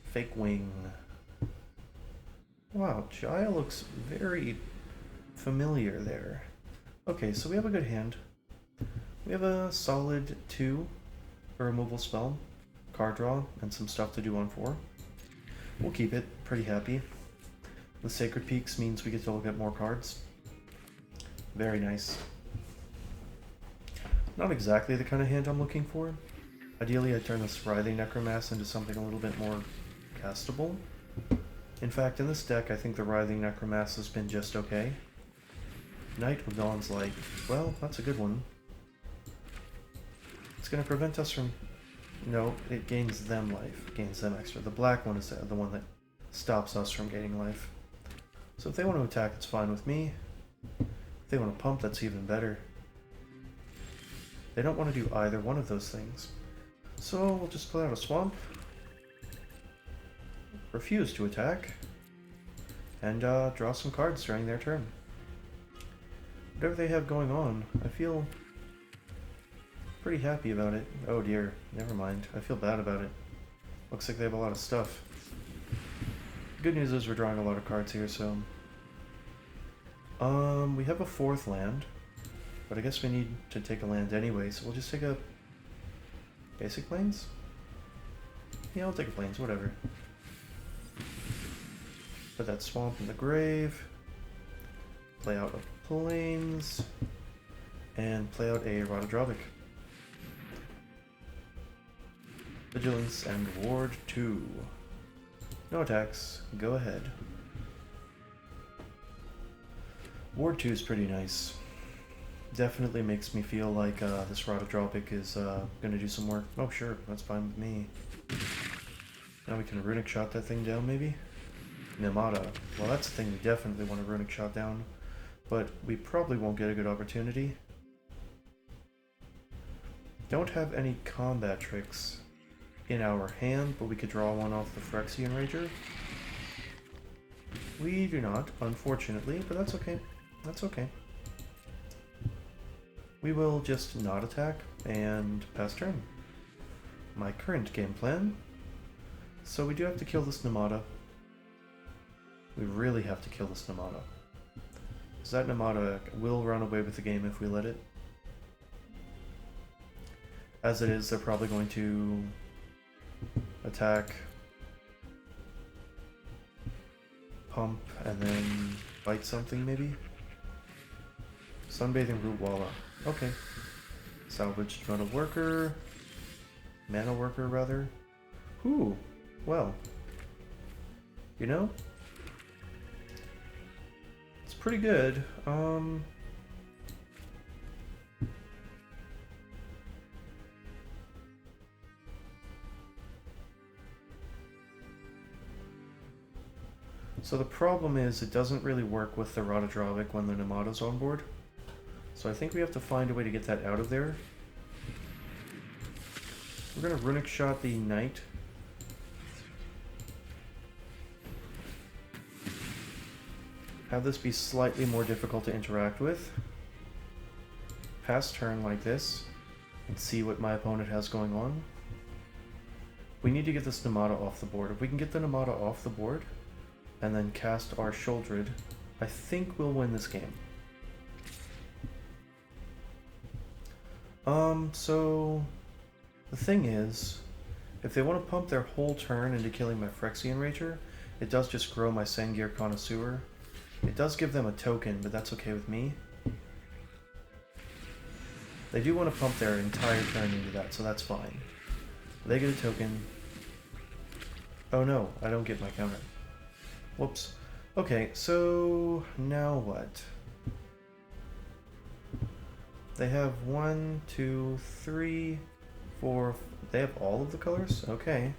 Fake Wing. Wow, Jaya looks very familiar there. Okay, so we have a good hand. We have a solid 2 for removal spell, card draw, and some stuff to do on 4. We'll keep it, pretty happy. The Sacred Peaks means we get to look at more cards. Very nice. Not exactly the kind of hand I'm looking for. Ideally, I'd turn this Writhing Necromass into something a little bit more castable. In fact, in this deck, I think the Writhing Necromass has been just okay. Night with Dawn's Light. Well, that's a good one. It's going to prevent us from... No, it gains them life. Gains them extra. The black one is the one that stops us from gaining life. So if they want to attack, it's fine with me. If they want to pump, that's even better. They don't want to do either one of those things. So we'll just play out a swamp. Refuse to attack. And draw some cards during their turn. Whatever they have going on, I feel pretty happy about it. Oh dear, never mind. I feel bad about it. Looks like they have a lot of stuff. Good news is we're drawing a lot of cards here, so... we have a 4th land, but I guess we need to take a land anyway, so we'll just take a... Basic Plains? Yeah, I'll take a Plains, whatever. Put that swamp in the grave. Play out a Plains. And play out a Rotodrobic. Vigilance and Ward 2. No attacks. Go ahead. Ward 2 is pretty nice. Definitely makes me feel like this Rotodrobic is going to do some work. Oh sure, that's fine with me. Now we can Runic Shot that thing down maybe? Nemata. Well, that's the thing we definitely want to Runic Shot down. But we probably won't get a good opportunity. Don't have any combat tricks in our hand, but we could draw one off the Phyrexian Rager. We do not, unfortunately, but that's okay. That's okay. We will just not attack and pass turn. My current game plan. So we do have to kill this Nemata. We really have to kill this Nemata. Because that Nemata will run away with the game if we let it. As it is, they're probably going to attack, pump, and then bite something maybe? Sunbathing Root Walla. Okay. Salvaged Mana Worker. Mana Worker, rather. Ooh. Well. You know? It's pretty good. So the problem is it doesn't really work with the Rotodrobic when the Nemata's on board. So I think we have to find a way to get that out of there. We're going to Runic Shot the Knight. Have this be slightly more difficult to interact with. Pass turn like this. And see what my opponent has going on. We need to get this Nemata off the board. If we can get the Nemata off the board, and then cast our Sheoldred, I think we'll win this game. So the thing is, if they want to pump their whole turn into killing my Phyrexian Rager, it does just grow my Sengir Connoisseur. It does give them a token, but that's okay with me. They do want to pump their entire turn into that, so that's fine. They get a token. Oh no, I don't get my counter. Whoops. Okay, so now what? They have 1, 2, 3, 4... They have all of the colors? Okay.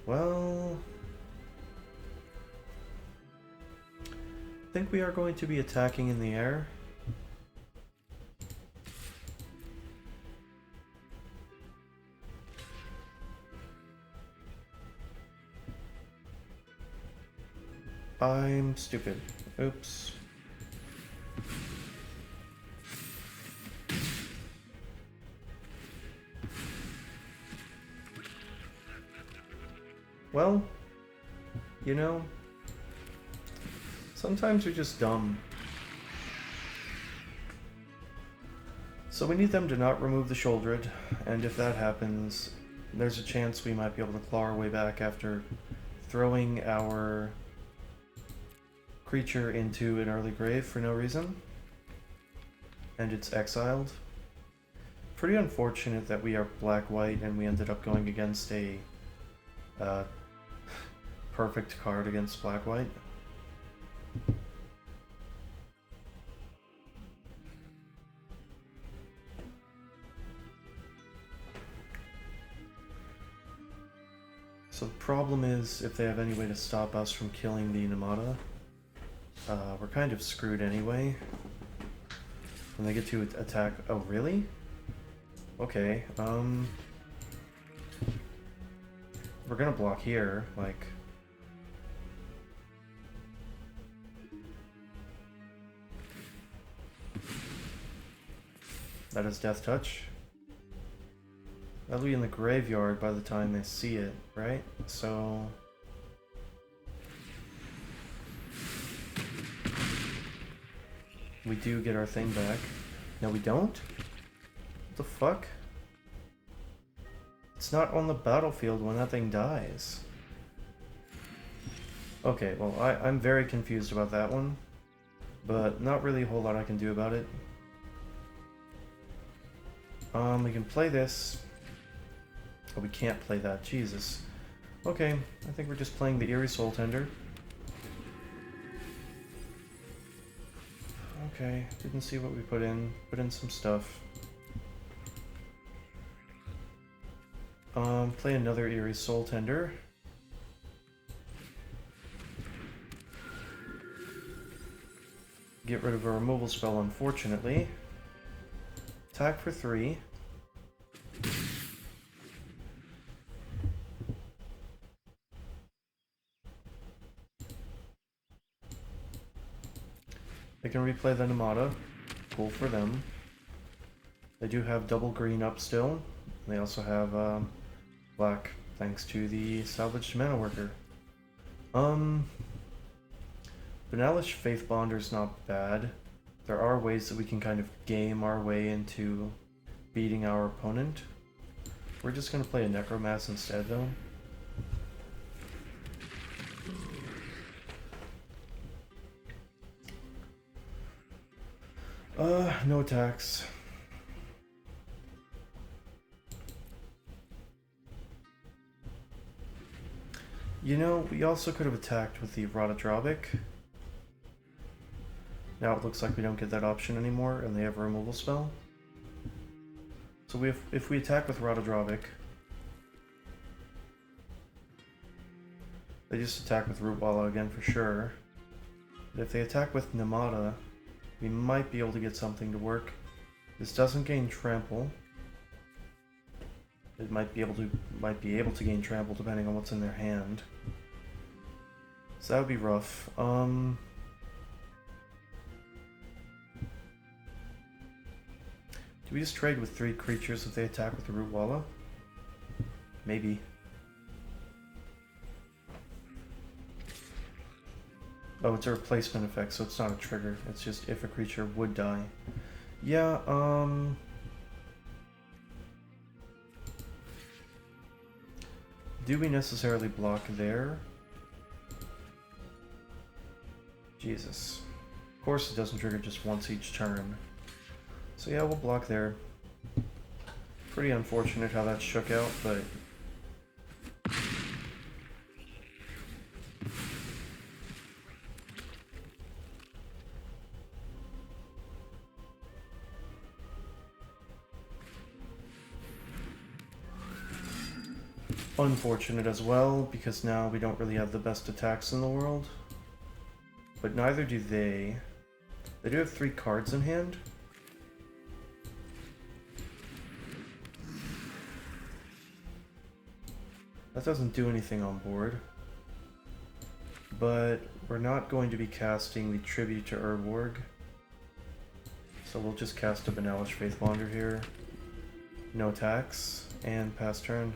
Well... I think we are going to be attacking in the air. I'm stupid. Oops. Well, you know, sometimes you're just dumb. So we need them to not remove the Shouldered, and if that happens, there's a chance we might be able to claw our way back after throwing our creature into an early grave for no reason. And it's exiled. Pretty unfortunate that we are black-white and we ended up going against a perfect card against black-white. So the problem is, if they have any way to stop us from killing the Namada, we're kind of screwed anyway. When they get to attack... Oh, really? Okay, we're gonna block here, like... That is Death Touch. That'll be in the graveyard by the time they see it, right? So... we do get our thing back. No, we don't? What the fuck? It's not on the battlefield when that thing dies. Okay, well, I'm very confused about that one. But not really a whole lot I can do about it. We can play this. Oh, we can't play that. Jesus. Okay, I think we're just playing the Eerie Soul Tender. Okay, didn't see what we put in. Put in some stuff. Play another Eerie Soul Tender. Get rid of a removal spell, unfortunately. Attack for 3. They can replay the Namada. Cool for them. They do have double green up still. They also have black, thanks to the salvaged mana worker. Banalish Faith Bonder's not bad. There are ways that we can kind of game our way into beating our opponent. We're just gonna play a Necromass instead, though. No attacks. You know, we also could have attacked with the Rotodrobic. Now it looks like we don't get that option anymore, and they have a removal spell. So if we attack with Rotodrobic, they just attack with Rootwalla again for sure. But if they attack with Namada, we might be able to get something to work. This doesn't gain trample. It might be able to gain trample depending on what's in their hand. So that would be rough. Do we just trade with 3 creatures if they attack with the Rootwalla? Maybe. Oh, it's a replacement effect, so it's not a trigger. It's just if a creature would die. Yeah, do we necessarily block there? Jesus. Of course it doesn't trigger just once each turn. So yeah, we'll block there. Pretty unfortunate how that shook out, but... unfortunate as well, because now we don't really have the best attacks in the world. But neither do they. They do have 3 cards in hand. That doesn't do anything on board. but we're not going to be casting the Tribute to Urborg. So we'll just cast a Benalish Faithmonger here. No attacks, and pass turn.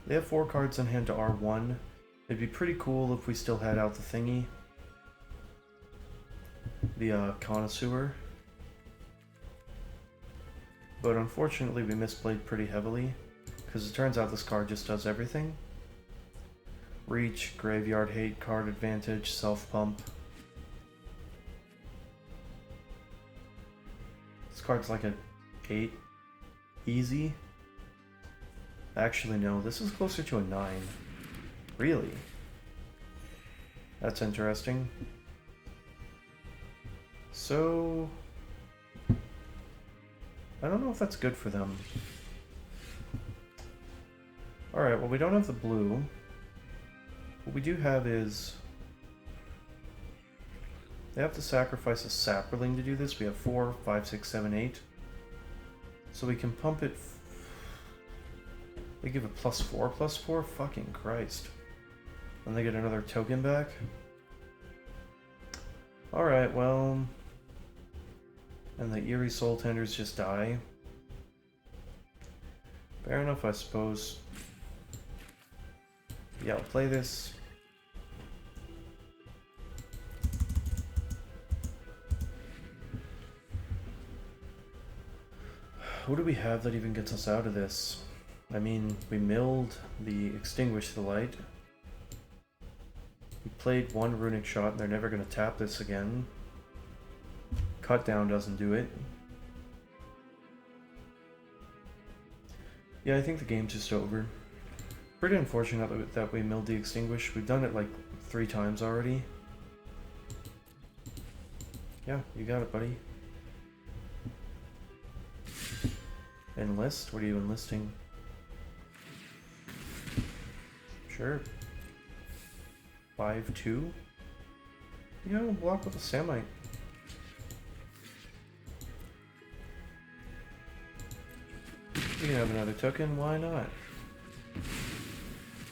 They have 4 cards in hand to R1. It'd be pretty cool if we still had out the thingy. The Connoisseur. But unfortunately we misplayed pretty heavily, because it turns out this card just does everything. Reach, Graveyard Hate, Card Advantage, Self-Pump. This card's like an 8. Easy. Actually no, this is closer to a 9. Really? That's interesting. So I don't know if that's good for them. Alright, well we don't have the blue. What we do have is they have to sacrifice a sapling to do this. We have 4, 5, 6, 7, 8. So we can pump it. They give it +4/+4? Fucking Christ. And they get another token back? Alright, well. And the Eerie Soul Tenders just die. Fair enough, I suppose. Yeah, I'll play this. What do we have that even gets us out of this? I mean, we milled the Extinguish the Light. We played 1 Runic Shot and they're never going to tap this again. Cut Down doesn't do it. Yeah, I think the game's just over. Pretty unfortunate that we milled the Extinguish. We've done it like 3 times already. Yeah, you got it, buddy. Enlist? What are you enlisting? Sure. 5/2? Yeah, we'll block with a Samite. We can have another token, why not?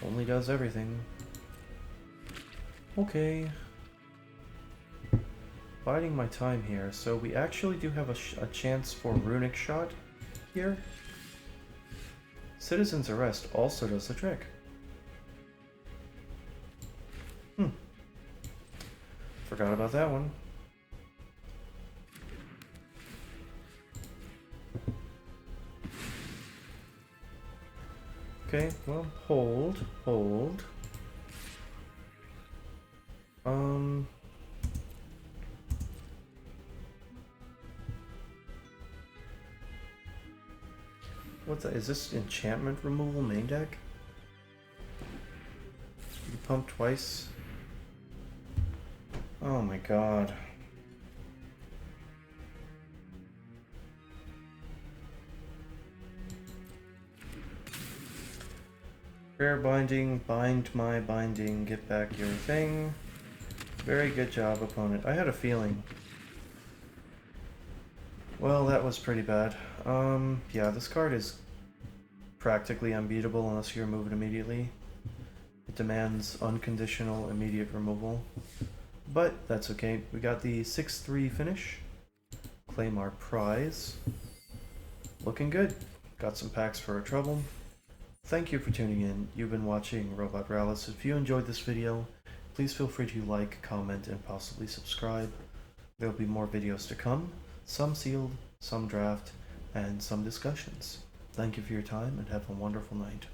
Only does everything. Okay. Biding my time here, so we actually do have a chance for Runic Shot here. Citizen's Arrest also does the trick. Forgot about that one. Okay, well, hold. What's that? Is this enchantment removal main deck? You pump twice? Oh my god. Rare binding, bind my binding, get back your thing. Very good job, opponent. I had a feeling. Well, that was pretty bad. Yeah, this card is practically unbeatable unless you remove it immediately. It demands unconditional immediate removal. But that's okay. We got the 6-3 finish. Claim our prize. Looking good. Got some packs for our trouble. Thank you for tuning in. You've been watching Robot Rallis. If you enjoyed this video, please feel free to like, comment, and possibly subscribe. There'll be more videos to come. Some sealed, some draft, and some discussions. Thank you for your time and have a wonderful night.